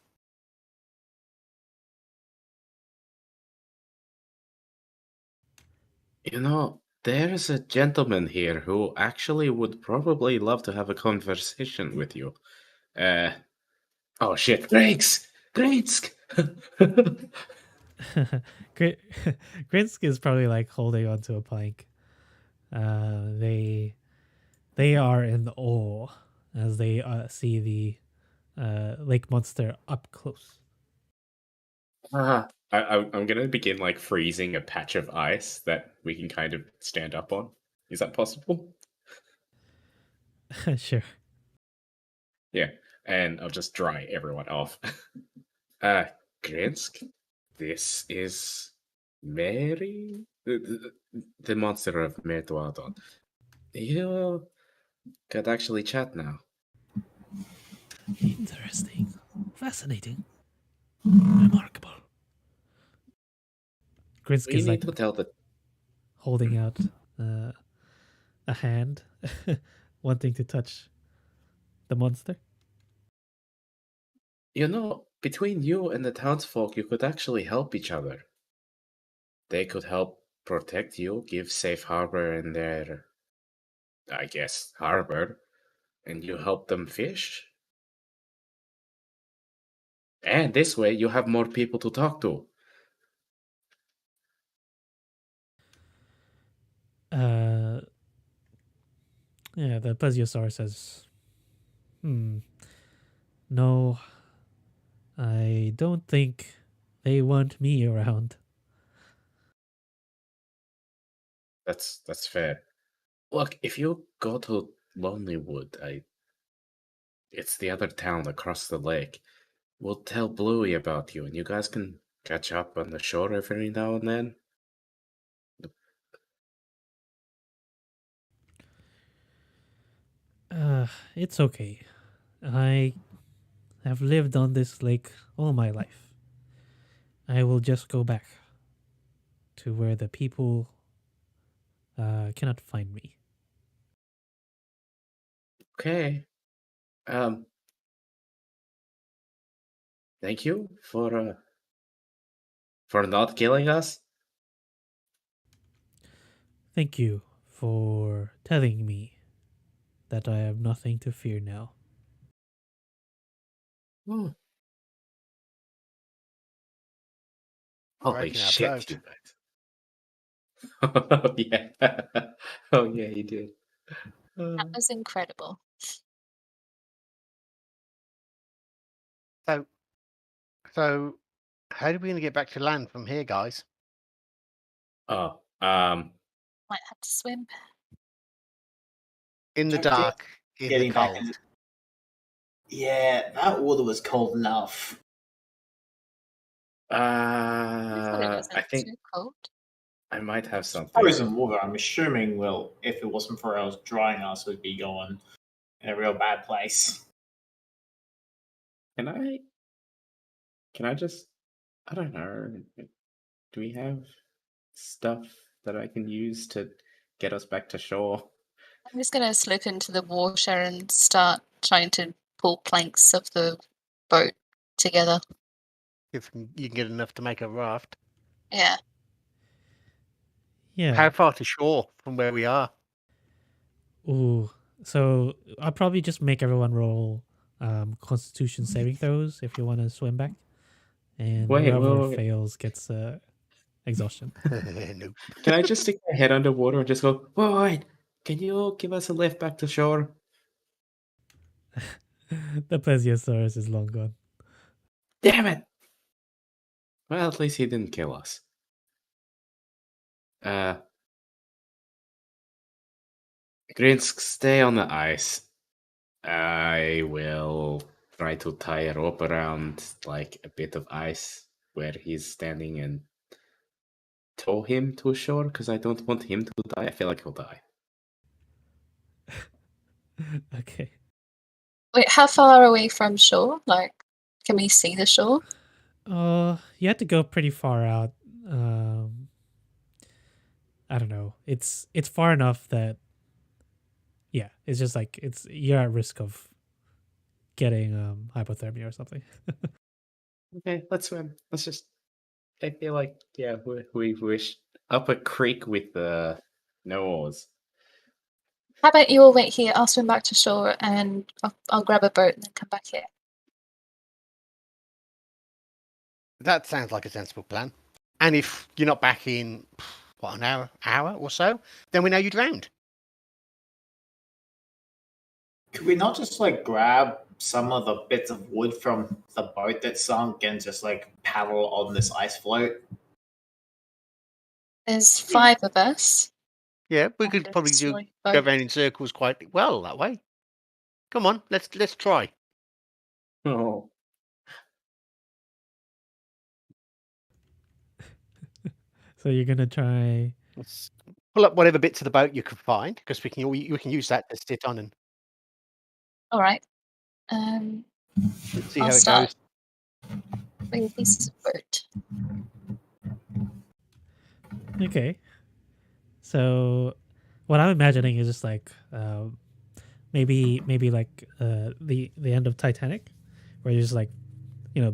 D: You know, there's a gentleman here who actually would probably love to have a conversation with you. Oh shit, Grinsk! Grinsk!
E: Grinsk is probably like holding onto a plank. They are in awe as they see the lake monster up close.
D: I'm gonna begin like freezing a patch of ice that we can kind of stand up on. Is that possible?
E: Sure.
D: Yeah, and I'll just dry everyone off. Grinsk, this is Mary, the monster of Mertuadon. You could actually chat now.
E: Interesting. Fascinating. Remarkable. Grinsk
D: We
E: is like
D: need to tell the
E: holding out a hand, wanting to touch the monster.
D: You know, between you and the townsfolk, you could actually help each other. They could help protect you, give safe harbor in their, I guess, harbor, and you help them fish. And this way, you have more people to talk to.
E: Uh, yeah, the plesiosaur says, no, I don't think they want me around.
D: That's fair. Look, if you go to Lonelywood, it's the other town across the lake. We'll tell Bluey about you, and you guys can catch up on the shore every now and then.
E: It's okay. I have lived on this lake all my life. I will just go back to where the people cannot find me.
D: Okay. Um. Thank you for not killing us.
E: Thank you for telling me that I have nothing to fear now.
D: Hmm. Holy
A: Breaking our
D: shit,
A: boat.
D: you guys. Yeah. Oh yeah, you did.
B: that was incredible.
A: So, so how are we going to get back to land from here, guys?
D: Oh,
B: Might have to swim.
A: In the
C: Don't think
A: dark, in the
C: getting back
A: cold.
C: in- Yeah, that water was cold enough.
B: I thought it
D: I
B: wasn't
D: think
B: too cold.
D: I might have something.
C: Frozen water, I'm assuming, well, if it wasn't for us drying us, would be going in a real bad place.
D: Can I just, I don't know. Do we have stuff that I can use to get us back to shore?
B: I'm just going to slip into the water and start trying to pull planks of the boat together.
A: If you can get enough to make a raft.
B: Yeah.
E: Yeah.
A: How far to shore from where we are?
E: Ooh. So I'll probably just make everyone roll Constitution saving throws if you want to swim back, and
D: Wait,
E: whoever
D: wait.
E: fails gets exhaustion.
A: Nope.
D: Can I just stick my head underwater and just go, wait, can you give us a lift back to shore?
E: The plesiosaurus is long gone.
D: Damn it! Well, at least he didn't kill us. Grinsk, stay on the ice. I will try to tie a rope around like a bit of ice where he's standing and tow him to shore because I don't want him to die. I feel like he'll die.
E: Okay.
B: Wait, how far away from shore? Like, can we see the shore?
E: You have to go pretty far out. I don't know. It's far enough that yeah, it's just like you're at risk of getting hypothermia or something.
D: Okay, let's swim. Let's just. I feel like we wish up a creek with no oars.
B: How about you all wait here? I'll swim back to shore and I'll grab a boat and then come back here.
A: That sounds like a sensible plan. And if you're not back in what, an hour or so, then we know you drowned.
C: Could we not just like grab some of the bits of wood from the boat that sunk and just like paddle on this ice float?
B: There's 5 of us.
A: Yeah, we
B: and
A: could probably
B: it's
A: go
B: like boat.
A: around in circles quite well that way. Come on, let's try.
D: Oh,
E: So you're gonna try.
A: Let's pull up whatever bits of the boat you can find, because we can use that to sit on and
B: All right.
A: see
B: I'll
A: how it
B: start.
A: goes.
B: Bring pieces of boat.
E: Okay. So what I'm imagining is just like maybe like the end of Titanic, where there's like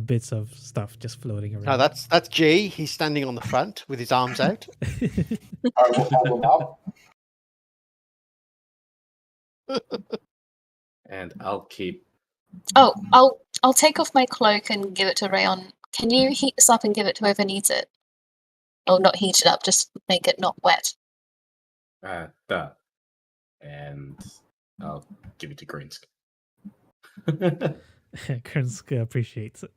E: bits of stuff just floating around.
A: No, that's G. He's standing on the front with his arms out.
C: I will hold them up.
D: and I'll keep.
B: Oh, I'll take off my cloak and give it to Rayon. Can you heat this up and give it to whoever needs it? Or not heat it up, just make it not wet.
D: Done. And I'll give it to Grinsk.
E: Kernska appreciates it.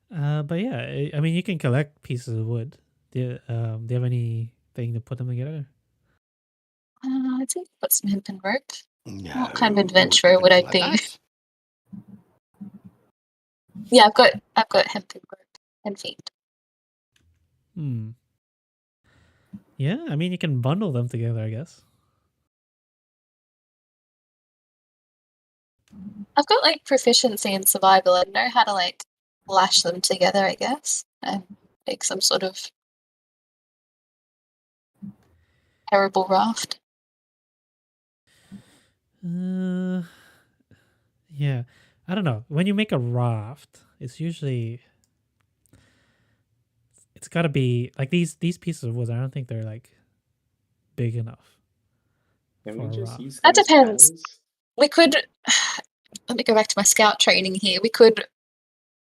E: But yeah, I mean, you can collect pieces of wood. Do you have anything to put them together?
B: I think I've got some hempen rope.
A: No.
B: What kind of adventurer would I
A: Anything
B: be?
A: like that.
B: Yeah, I've got hempen rope and feet.
E: Yeah, I mean, you can bundle them together, I guess.
B: I've got like proficiency in survival. I know how to like lash them together, I guess, and make some sort of terrible raft.
E: Yeah, I don't know. When you make a raft, it's usually it's got to be like these pieces of wood. I don't think they're like big enough.
D: Can
E: for
D: we
E: a
D: just
E: raft.
D: use
B: That
D: them as
B: depends.
D: paddles?
B: We could. Let me go back to my scout training here. We could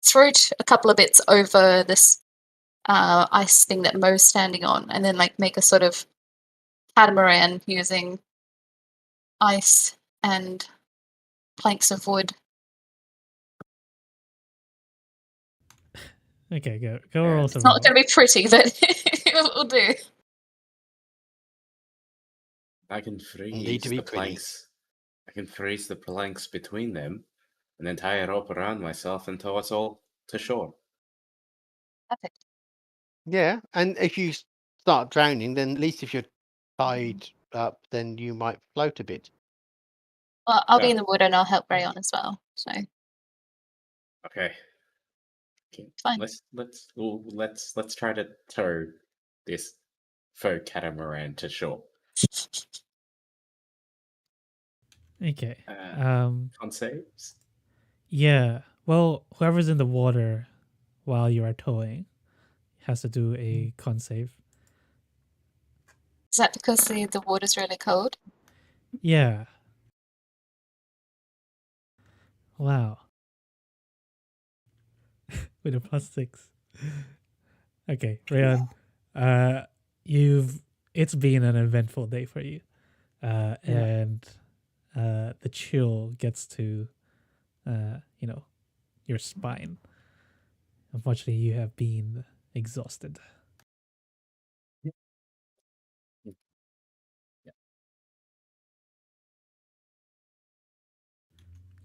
B: throw a couple of bits over this ice thing that Mo's standing on, and then like make a sort of catamaran using ice and planks of wood.
E: Okay, go roll
B: It's
E: survival.
B: not going to be pretty, but it will do.
D: I can
A: Need to
D: freeze
A: be
D: the
A: pretty.
D: planks. I can freeze the planks between them, and then tie a rope around myself and tow us all to shore.
B: Perfect.
A: Yeah, and if you start drowning, then at least if you're tied up, then you might float a bit.
B: Well, I'll be
D: Yeah.
B: in the wood and I'll help Rayon as well. So
D: Okay.
B: fine.
D: Let's try to tow this faux catamaran to shore.
E: Okay.
D: Con saves.
E: Yeah. Well, whoever's in the water while you are towing has to do a con save.
B: Is that because the water's really cold?
E: Yeah. Wow. With a +6. Okay, Rayon. It's been an eventful day for you. And the chill gets to your spine. Unfortunately, you have been exhausted.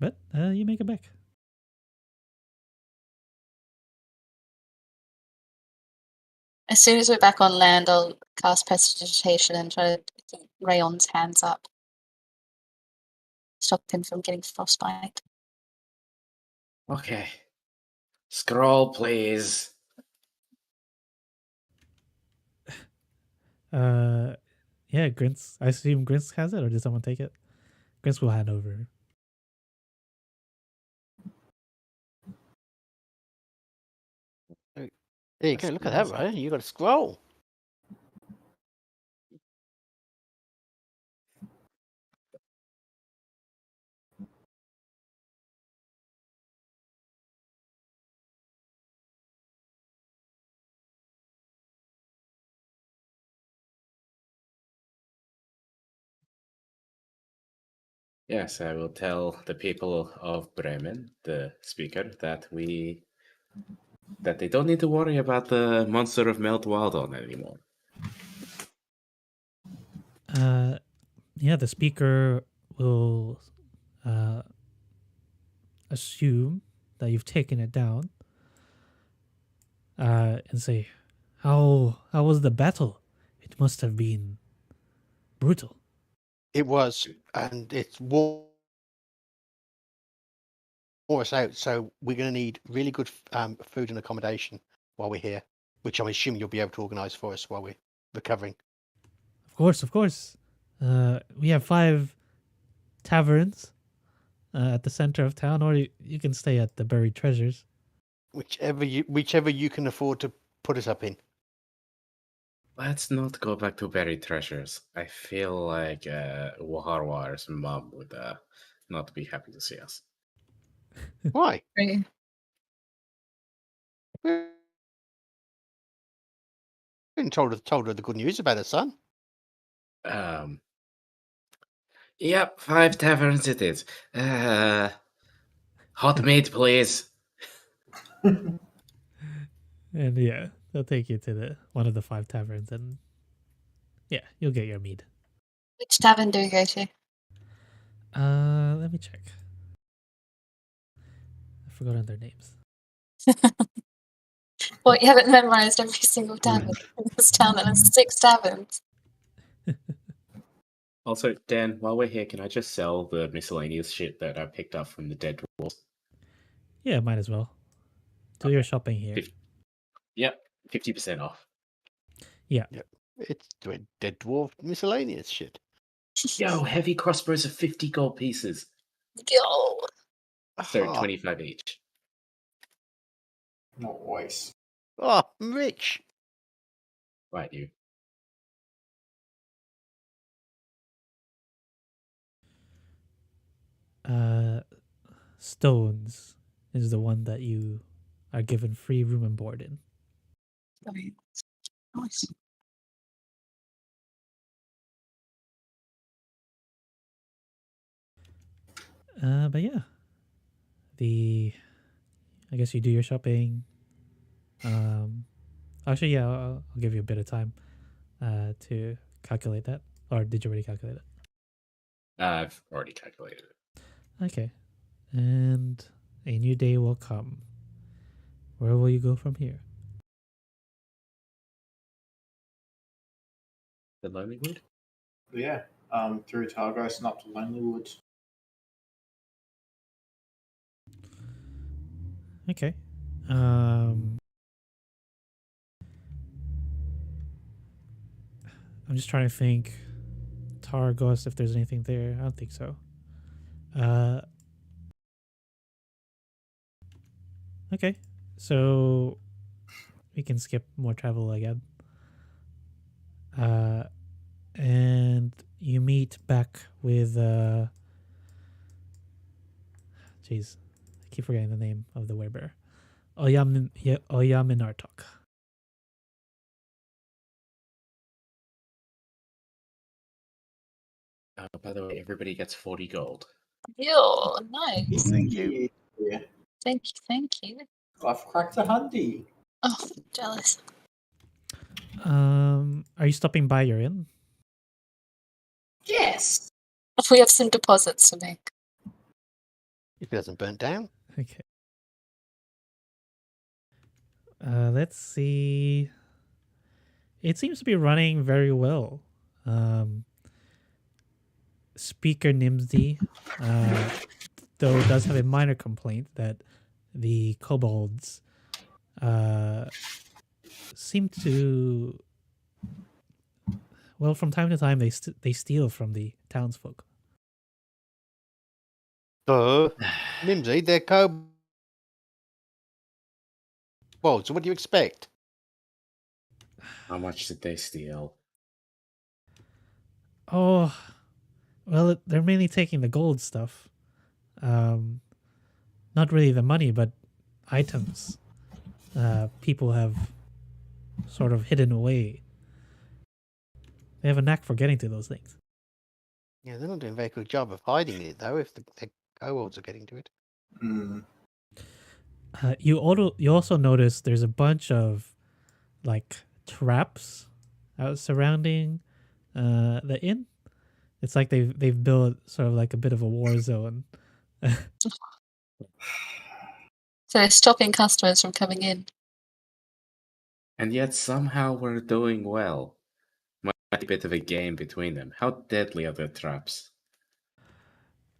E: But you make it back.
B: As soon as we're back on land, I'll cast prestidigitation and try to keep Rayon's hands up. Stop him from getting frostbite.
D: Okay. Scroll, please.
E: Yeah, Grince. I assume Grince has it, or did someone take it? Grince will hand over.
A: There you go. Look at that, right? You got a scroll.
D: Yes, I will tell the people of Bremen, the speaker, that they don't need to worry about the monster of Melt Wildon anymore.
E: Yeah, the speaker will assume that you've taken it down and say, how was the battle? It must have been brutal.
A: It was, and it's wore us out. So we're going to need really good food and accommodation while we're here, which I'm assuming you'll be able to organise for us while we're recovering.
E: Of course. We have 5 taverns at the center of town, or you can stay at the Buried Treasures.
A: Whichever you can afford to put us up in.
D: Let's not go back to buried treasures. I feel like Waharwar's mom would not be happy to see us.
A: Why?
B: True.
A: We told her the good news about her son.
D: Yep, 5 taverns it is. Hot meat, please.
E: And yeah, they'll take you to one of the 5 taverns, and yeah, you'll get your mead.
B: Which tavern do you go to?
E: Let me check. I've forgotten their names.
B: Well, you haven't memorized every single tavern in this town that has 6 taverns.
D: Also, Dan, while we're here, can I just sell the miscellaneous shit that I picked up from the dead dwarves?
E: Yeah, might as well. Do your shopping here.
D: Yep, 50% off.
E: Yeah.
A: Yep. It's dead dwarf miscellaneous shit.
D: Yo, heavy crossbows are 50 gold pieces.
B: Yo.
D: So
A: Oh,
D: 25 each.
C: Nice.
A: oh, rich.
D: Right, you.
E: Stones is the one that you are given free room and board in.
B: Nice.
E: But yeah, I guess you do your shopping. Actually, yeah, I'll give you a bit of time to calculate that. Or did you already calculate it?
D: I've already calculated it.
E: Okay. And a new day will come. Where will you go from here?
D: The Lonely Wood?
C: Yeah. Through Targos and up to Lonelywood.
E: Okay. I'm just trying to think. Targos, if there's anything there. I don't think so. Okay. So we can skip more travel again. And you meet back with jeez, I keep forgetting the name of the werebear. Oyaminartok.
D: By the way, everybody gets 40 gold.
B: Yo, nice.
A: Thank you.
C: Yeah.
B: Thank you.
C: I've cracked a hundy.
B: Oh, jealous.
E: Are you stopping by your inn?
C: Yes.
B: We have some deposits to make.
A: If it hasn't burnt down.
E: Okay. Let's see. It seems to be running very well. Speaker Nimsy, though, does have a minor complaint that the kobolds seem to, well, from time to time they steal from the townsfolk.
A: Nimsy, they're kobolds. So what do you expect?
D: How much did they steal?
E: Oh, well, they're mainly taking the gold stuff. Not really the money, but items. People have sort of hidden away. They have a knack for getting to those things.
A: Yeah, they're not doing a very good job of hiding it, though, if the kobolds are getting to it.
C: Mm.
E: You also notice there's a bunch of like traps out surrounding the inn. It's like they've built sort of like a bit of a war zone.
B: So they're stopping customers from coming in.
D: And yet somehow we're doing well. Might be a bit of a game between them. How deadly are the traps?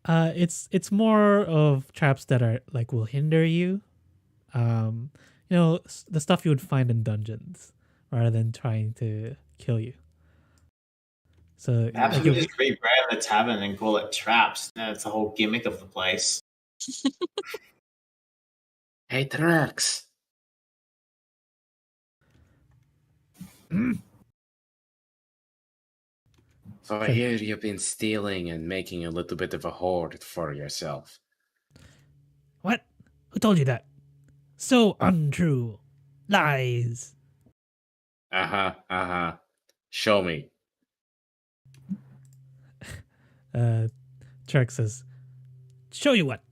E: It's more of traps that are like will hinder you. The stuff you would find in dungeons rather than trying to kill you. So
C: Perhaps
E: like
C: we just rebrand the tavern and call it Traps. That's the whole gimmick of the place.
D: Hey, Trax! So I hear you've been stealing and making a little bit of a hoard for yourself.
E: What? Who told you that? So untrue. Lies.
D: Uh-huh. Show me.
E: Trek says, show you what?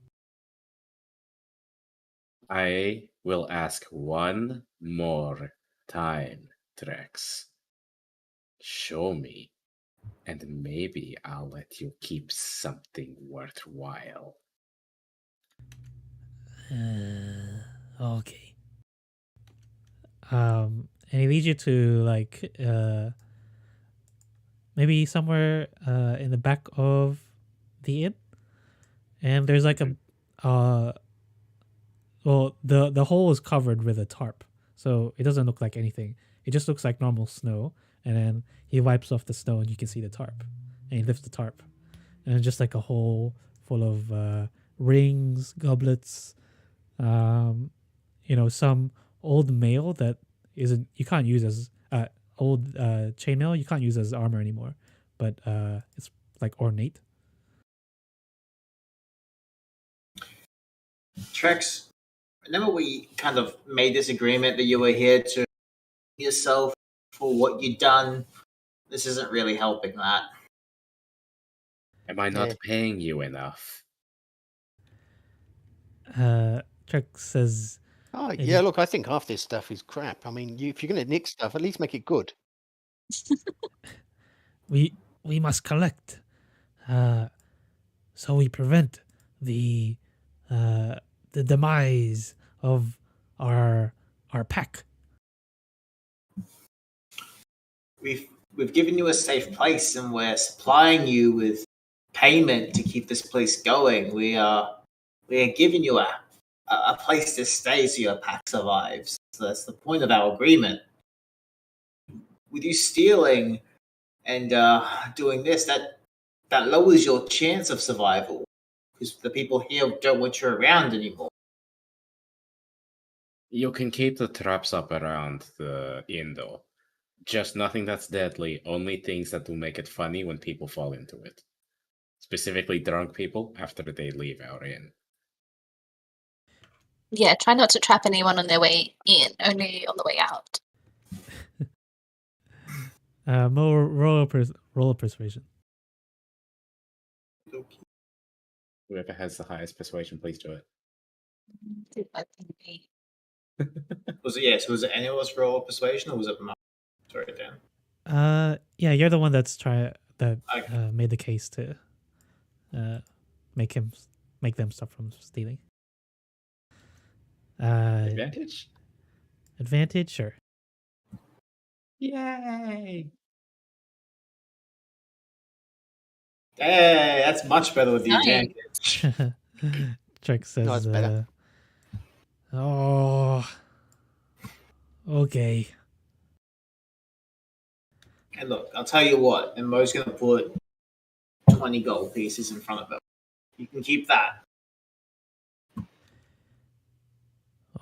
D: I will ask one more time, Trax. Show me, and maybe I'll let you keep something worthwhile.
E: Okay. And he leads you to like maybe somewhere in the back of the inn, and there's like a well, the hole is covered with a tarp, so it doesn't look like anything. It just looks like normal snow, and then he wipes off the snow, and you can see the tarp, and he lifts the tarp, and it's just like a hole full of rings, goblets, some old mail that isn't you can't use as old chainmail you can't use as armor anymore, but it's like ornate.
C: Trex, remember we kind of made this agreement that you were here to yourself for what you'd done? This isn't really helping that.
D: Am I not paying you enough?
E: Trek says,
A: Oh, yeah, look, I think half this stuff is crap. I mean, if you're going to nick stuff, at least make it good.
E: we must collect, so we prevent the demise of our pack.
C: We've given you a safe place, and we're supplying you with payment to keep this place going. We are giving you a place to stay so your pack survives. So that's the point of our agreement. With you stealing and doing this, that lowers your chance of survival because the people here don't want you around anymore.
D: You can keep the traps up around the inn, though. Just nothing that's deadly, only things that will make it funny when people fall into it. Specifically drunk people after they leave our inn.
B: Yeah, try not to trap anyone on their way in, only on the way out.
E: More roll of persuasion.
D: Whoever has the highest persuasion, please do it.
C: Was it any of us roll of persuasion, or was it mine? Sorry, Dan.
E: Yeah, you're the one that's made the case to make them stop from stealing.
D: Advantage?
E: Advantage, sure.
D: Yay!
C: Hey, that's much better with the
B: Nice.
C: advantage.
E: Trek says,
A: No, it's better.
E: "Oh, okay."
C: And look, I'll tell you what, and Mo's going to put 20 gold pieces in front of him. You can keep that.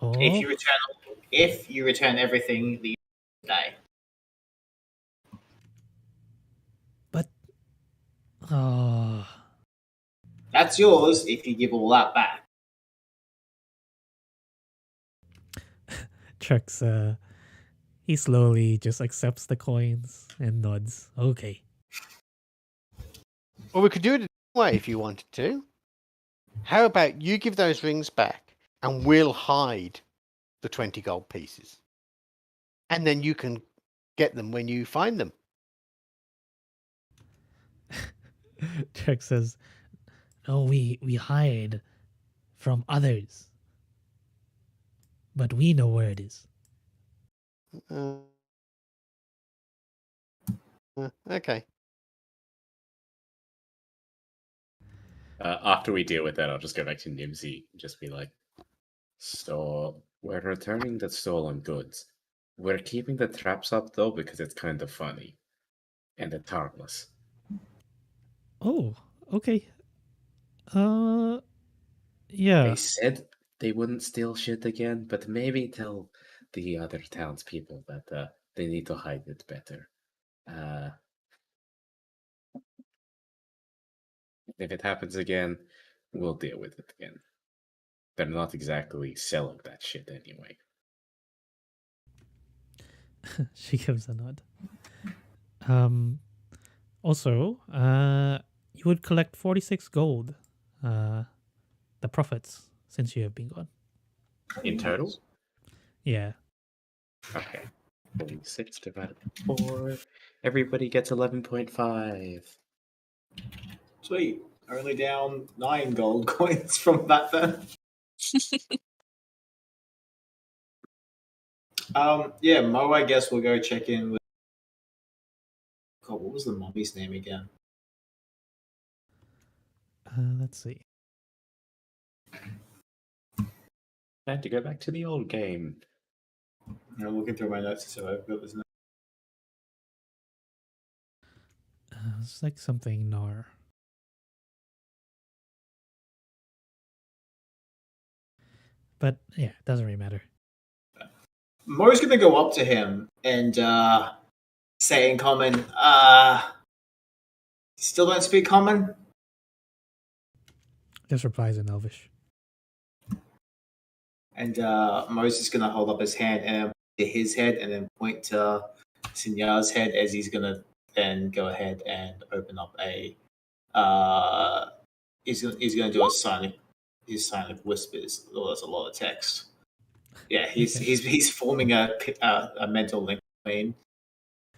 E: Oh,
C: If you return everything the day.
E: but oh,
C: That's yours if you give all that back.
E: Trek's he slowly just accepts the coins and nods. Okay.
A: Or we could do it a different way if you wanted to. How about you give those rings back and we'll hide the 20 gold pieces. And then you can get them when you find them.
E: Trek says, "No, we hide from others, but we know where it is."
A: Okay.
D: After we deal with that, I'll just go back to Nimsy and just be like, so we're returning the stolen goods. We're keeping the traps up though because it's kind of funny. And it's harmless.
E: Oh, okay. Yeah.
D: They said they wouldn't steal shit again, but maybe tell the other townspeople that they need to hide it better. If it happens again, we'll deal with it again. They're not exactly selling that shit anyway.
E: She gives a nod. Also, you would collect 46 gold, the profits, since you have been gone.
D: In total?
E: Yeah.
D: Okay. 46 divided by 4. Everybody gets 11.5.
C: Sweet. Only down 9 gold coins from that then. Yeah, Mo, I guess we'll go check in with. God, what was the mommy's name again?
E: Let's see.
D: Time to go back to the old game.
C: I'm looking through my notes so I've got this name.
E: It's like something Nar. But yeah, it doesn't really matter.
C: Mo's gonna go up to him and say in common, still don't speak common?
E: Just replies in Elvish.
C: And Mo's just gonna hold up his hand and to his head and then point to Sinya's head as he's gonna then go ahead and open up a he's gonna do his silent whispers. Oh, that's a lot of text. Yeah, he's forming a mental link between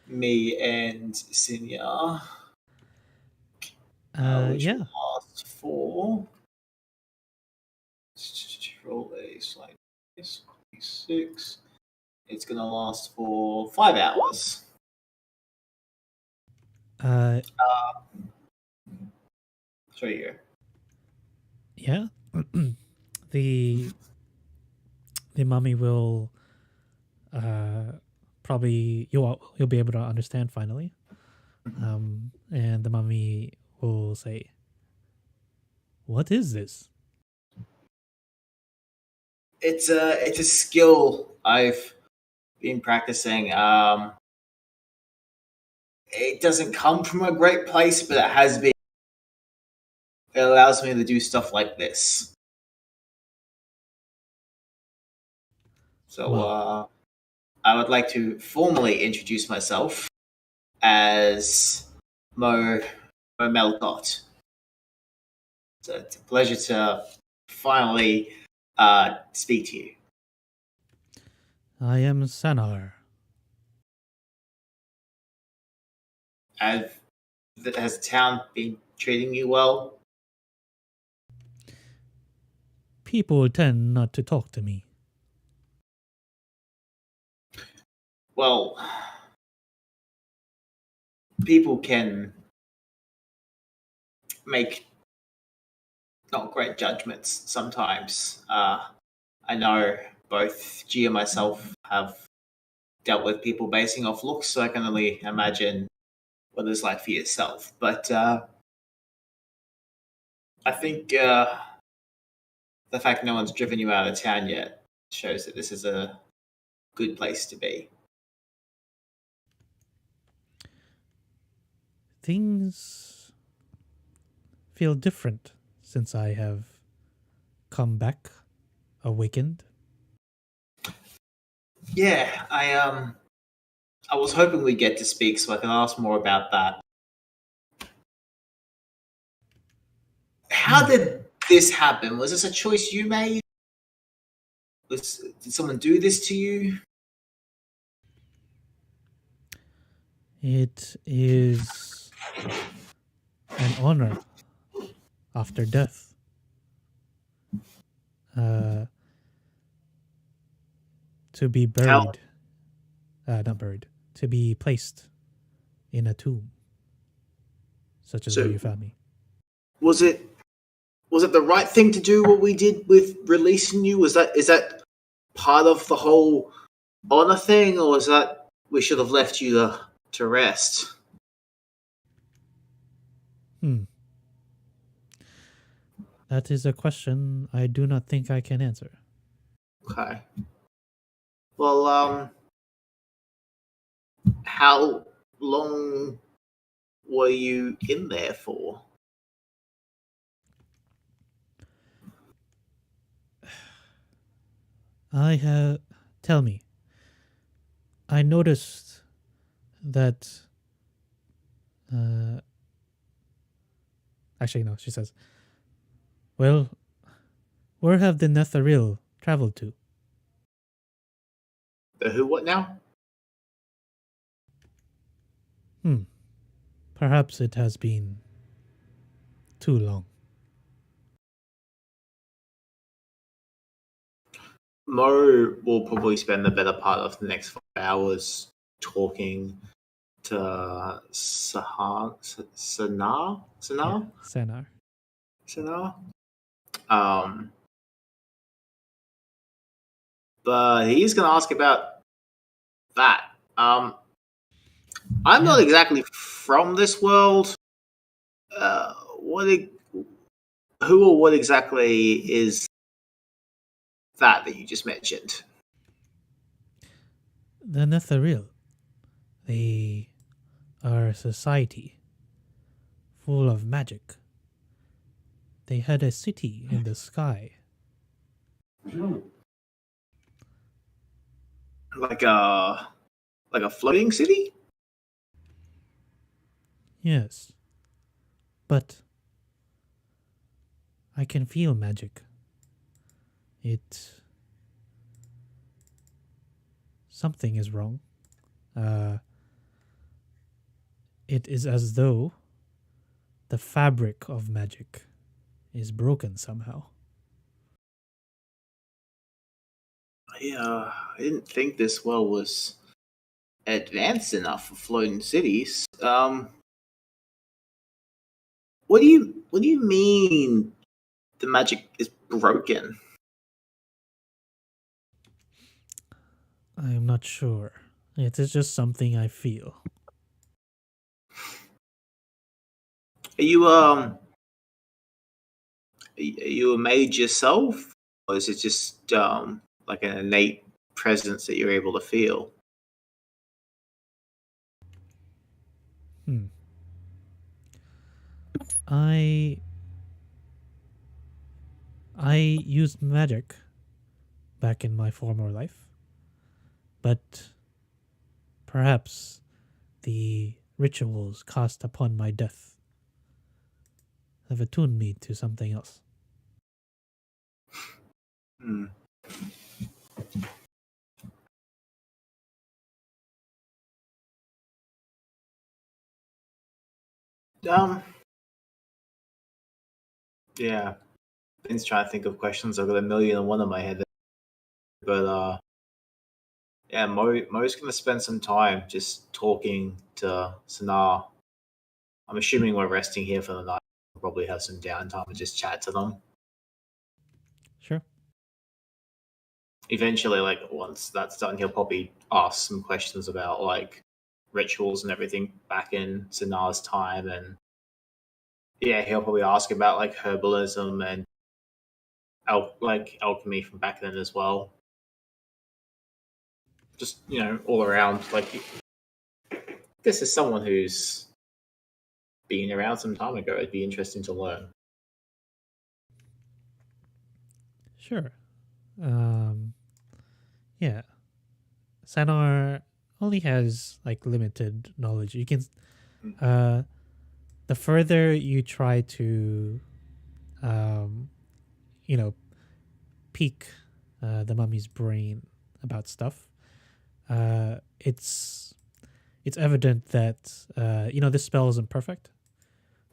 C: me and Sinya. Which
E: Yeah.
C: will last for roll a slide 6. It's gonna last for 5 hours. Show you here.
E: Yeah. the mummy will probably you'll be able to understand finally. And the mummy will say, "What is this?"
C: It's a skill I've been practicing. It doesn't come from a great place, but it has been. It allows me to do stuff like this. So
E: Wow.
C: I would like to formally introduce myself as Mo Melcott. It's a pleasure to finally speak to you.
E: I am Sanar.
C: Has the town been treating you well?
E: People tend not to talk to me.
C: Well, people can make not great judgments sometimes. I know both G and myself have dealt with people basing off looks, so I can only imagine what it's like for yourself. But I think the fact no one's driven you out of town yet shows that this is a good place to be.
E: Things feel different since I have come back, awakened.
C: Yeah, I was hoping we'd get to speak so I can ask more about that. How did this happen? Was this a choice you made? Did someone do this to you?
E: It is an honor after death. To be buried. Not buried. To be placed in a tomb. Such as where you found me.
C: Was it the right thing to do what we did with releasing you? Is that part of the whole honor thing, or is that we should have left you to rest?
E: That is a question I do not think I can answer.
C: Okay. Well, how long were you in there for?
E: Tell me. I noticed that. Actually, no, she says. Well, where have the Netheril traveled to?
C: The who? What now?
E: Perhaps it has been too long.
C: Mo will probably spend the better part of the next 5 hours talking to Sanar. But he's going to ask about that. I'm not exactly from this world. Who or what exactly is that you just mentioned?
E: The Netheril. They are a society full of magic. They had a city in the sky.
C: Like a floating city?
E: Yes. But I can feel magic. Something is wrong. It is as though the fabric of magic is broken somehow.
C: I didn't think this world was advanced enough for floating cities. What do you mean the magic is broken?
E: I am not sure. It is just something I feel.
C: Are you a mage yourself, or is it just like an innate presence that you're able to feel?
E: I used magic back in my former life, but perhaps the rituals cast upon my death have attuned me to something else.
C: Yeah. Ben's trying to think of questions. I've got 1,000,001 in my head. But yeah, Mo's gonna spend some time just talking to Sanar. I'm assuming we're resting here for the night. probably have some downtime and just chat to them.
E: Sure.
C: Eventually, like once that's done, he'll probably ask some questions about like rituals and everything back in Sanar's time, and yeah, he'll probably ask about like herbalism and alchemy from back then as well. Just all around. Like this is someone who's been around some time ago. It'd be interesting to learn.
E: Sure. Yeah. Sanar only has like limited knowledge. You can the further you try to um pique the mummy's brain about stuff, it's evident that this spell isn't perfect.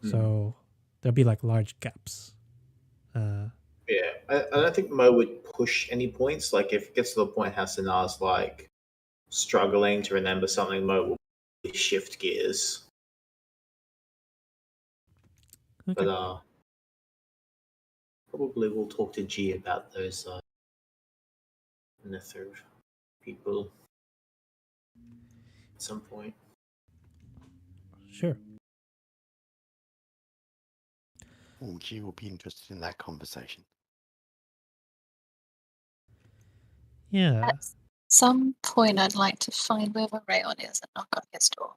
E: So there'll be like large gaps.
C: Yeah, I don't think Mo would push any points. Like if it gets to the point how Sanar's like struggling to remember something, Mo will shift gears.
E: Okay.
C: But probably we'll talk to G about those Nether people at some point.
E: Sure.
A: Oh, G will be interested in that conversation.
E: Yeah.
B: At some point, I'd like to find where the Rayon is and knock on his door.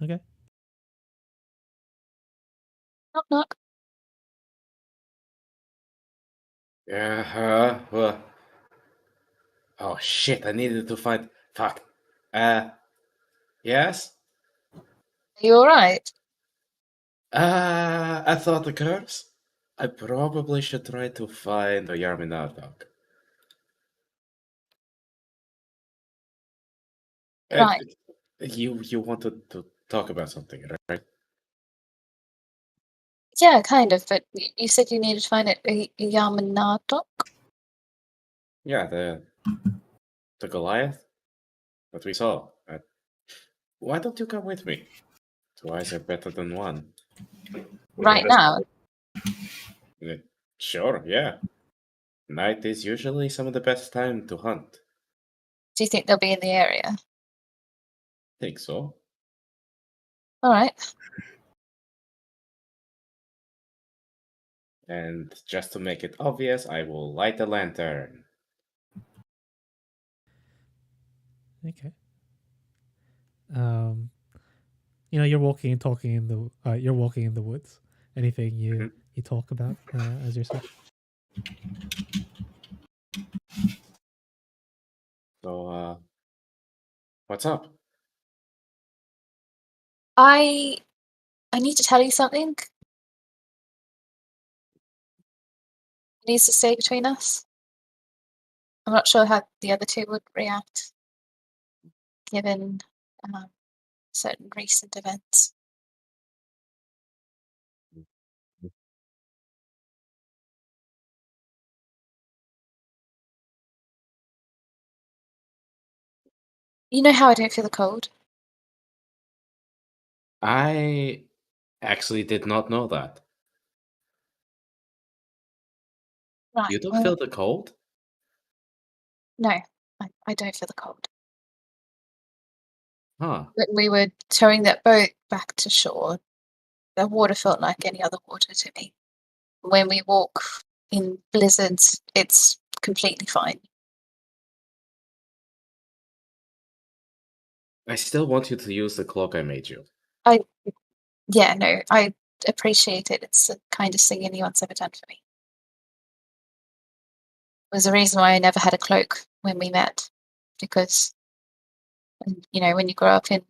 E: Okay.
B: Knock, knock.
D: Yeah. Oh shit! I needed to find. Fuck. Yes.
B: Are you alright?
D: I thought the curse. I probably should try to find a Yarminar dog.
B: Right.
D: You wanted to talk about something, right?
B: Yeah, kind of, but you said you needed to find a Yamanadok?
D: Yeah, the Goliath that we saw. Why don't you come with me? Two eyes are better than one.
C: We
B: Right now?
D: Uh, Sure, yeah. Night is usually some of the best time to hunt.
B: Do you think they'll be in the area?
D: Think so.
B: Alright.
D: And just to make it obvious, I will light a lantern.
E: Okay. You're walking and talking in the you're walking in the woods. Anything you talk about as you're such?
D: So, what's up?
B: I need to tell you something. It needs to stay between us. I'm not sure how the other two would react, given certain recent events. You know how I don't feel the cold?
D: I actually did not know that.
B: Right.
D: You don't
B: well,
D: feel the cold?
B: No, I don't feel the cold.
D: Huh.
B: When we were towing that boat back to shore, the water felt like any other water to me. When we walk in blizzards, it's completely fine.
D: I still want you to use the cloak I made you.
B: Yeah, no, I appreciate it. It's the kindest thing anyone's ever done for me. It was the reason why I never had a cloak when we met, because when you grow up in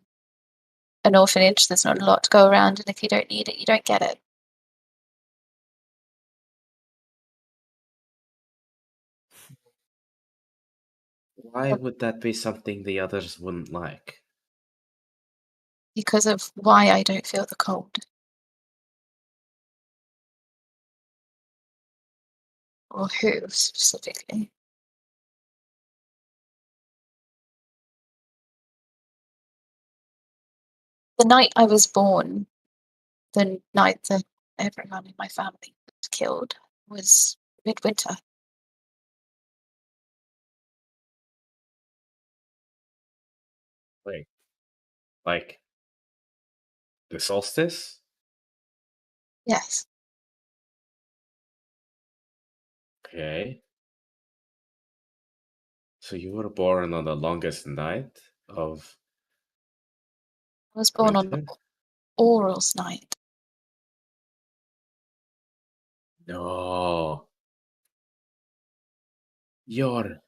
B: an orphanage, there's not a lot to go around, and if you don't need it, you don't get it.
D: Why would that be something the others wouldn't like?
B: Because of why I don't feel the cold. Or who specifically. The night I was born, the night that everyone in my family was killed was midwinter.
D: Wait, like the solstice?
B: Yes.
D: Okay. So you were born on the longest night of
B: I was born on
D: winter?
B: Oral's night.
D: No. You're.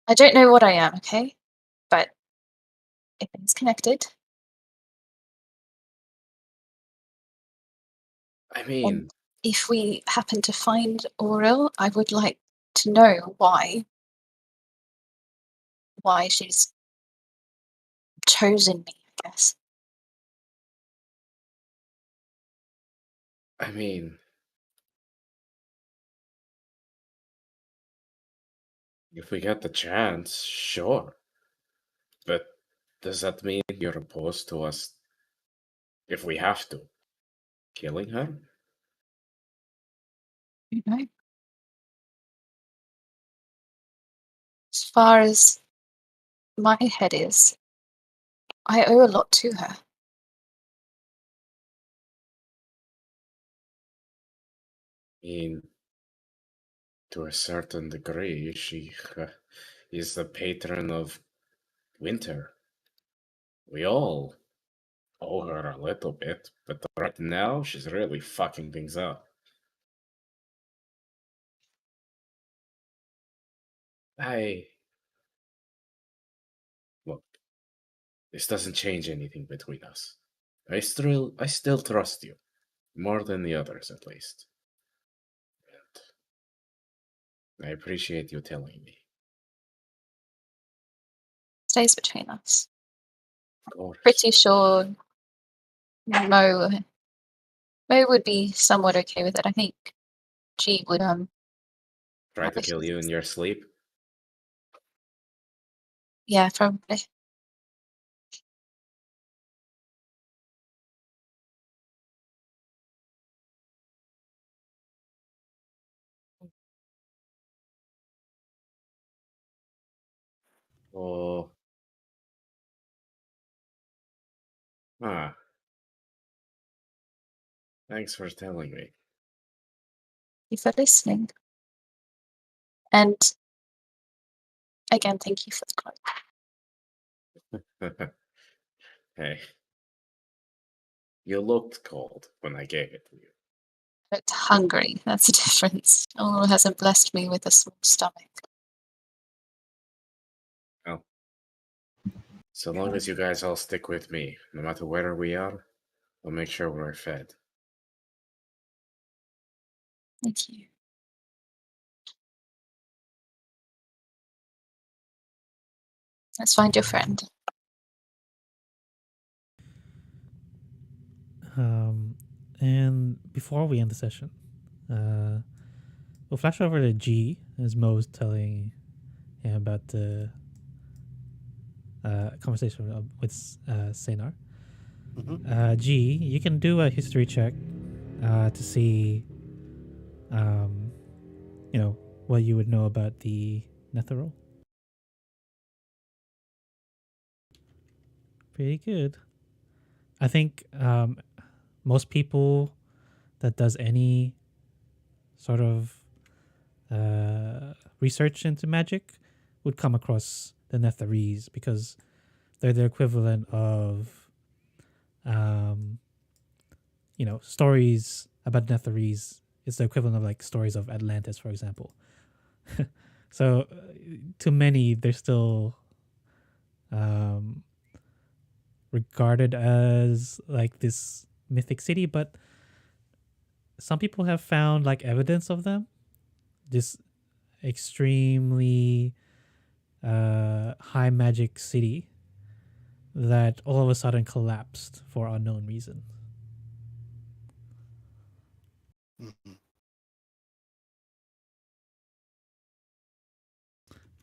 B: I don't know what I am, okay? But if it's connected,
D: I mean,
B: if we happen to find Oral, I would like to know why she's chosen me, I guess.
D: I mean, if we get the chance, sure. But does that mean you're opposed to us if we have to? Killing her?
B: You know? As far as my head is, I owe a lot to her.
D: I mean, to a certain degree, she is the patron of winter. We all owe her a little bit, but right now she's really fucking things up. Look, this doesn't change anything between us. I still trust you more than the others, at least. And I appreciate you telling me.
B: Stays between us.
D: Of course.
B: Pretty sure Mo would be somewhat okay with it. I think G would
D: Try to kill you in your sleep.
B: Yeah, probably.
D: Oh. Ah. Thanks for telling me.
B: Thank you for listening. And again, thank you for the cloak.
D: Hey. You looked cold when I gave it to you.
B: But hungry, that's the difference. Oh, hasn't blessed me with a small stomach.
D: Well, so long as you guys all stick with me, no matter where we are, I'll make sure we're fed.
B: Thank you. Let's find your friend.
E: And before we end the session, we'll flash over to G as Mo's telling him about the conversation with Senar. G, you can do a history check to see, what you would know about the Netheril. Pretty good. I think most people that does any sort of research into magic would come across the Netherese because they're the equivalent of stories about Netherese. It's the equivalent of like stories of Atlantis, for example. So to many, they're still regarded as like this mythic city, but some people have found like evidence of them. This extremely high magic city that all of a sudden collapsed for unknown reason.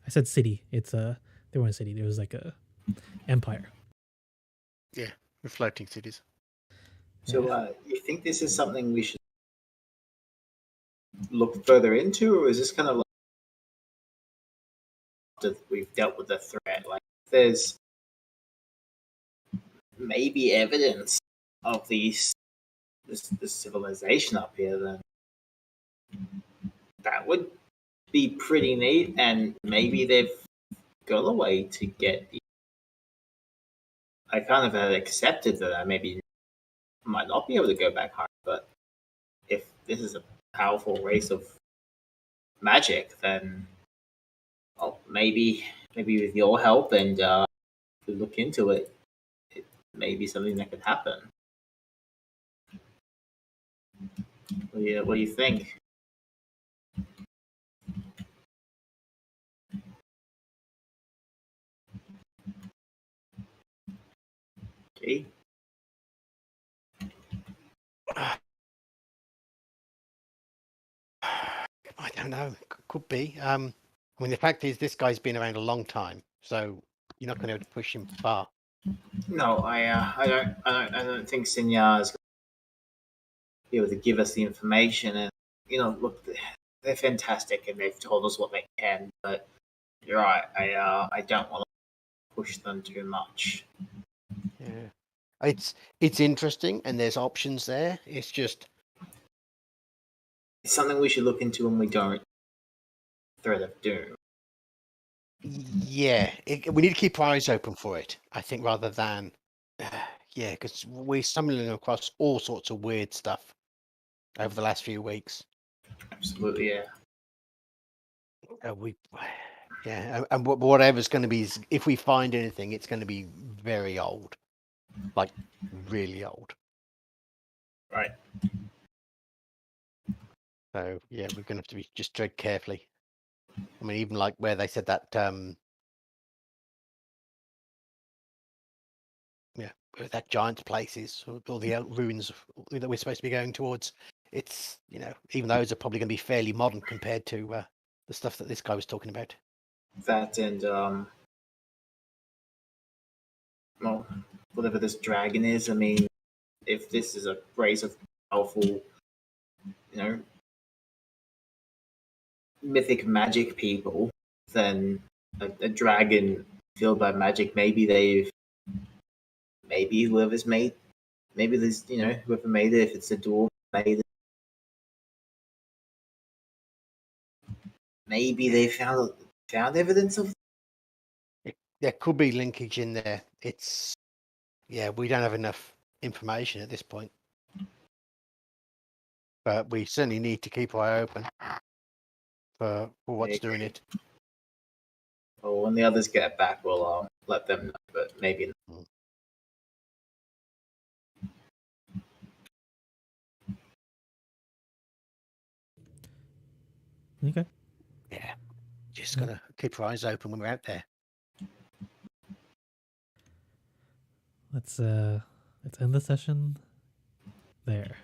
E: I said city. It's they weren't a city. There was like a empire.
A: Yeah, with floating cities.
C: So, you think this is something we should look further into, or is this kind of like after we've dealt with the threat? Like, if there's maybe evidence of this civilization up here, then that would be pretty neat, and maybe they've got a way to get. I kind of had accepted that I maybe might not be able to go back home, but if this is a powerful race of magic, then maybe with your help and if we look into it, it may be something that could happen. What do you think? Okay.
A: I don't know. Could be. I mean, the fact is, this guy's been around a long time, so you're not going to be able to push him far.
C: No, I don't think Sinya is going to be able to give us the information. And look, they're fantastic, and they've told us what they can. But you're right. I don't want to push them too much.
A: Yeah, it's interesting, and there's options there. It's just
C: It's something we should look into when we don't threat of doom.
A: yeah, we need to keep our eyes open for it. I think rather than yeah, because we're stumbling across all sorts of weird stuff over the last few weeks.
C: Absolutely, yeah.
A: And whatever's going to be, if we find anything, it's going to be very old, like really old.
C: Right.
A: So yeah, we're going to have to just tread carefully. I mean, even like where they said that, where that giant's place is, or the ruins that we're supposed to be going towards. It's even those are probably going to be fairly modern compared to the stuff that this guy was talking about.
C: That and well, whatever this dragon is. I mean, if this is a race of powerful, mythic magic people, then a dragon filled by magic. Maybe whoever's made, maybe there's whoever made it. If it's a dwarf made it, maybe they found evidence of.
A: There could be linkage in there. We don't have enough information at this point, but we certainly need to keep our eye open for what's doing it.
C: Well, when the others get back, we'll let them know, but maybe not.
E: Okay.
A: Yeah, just gotta keep our eyes open when we're out there.
E: Let's end the session there.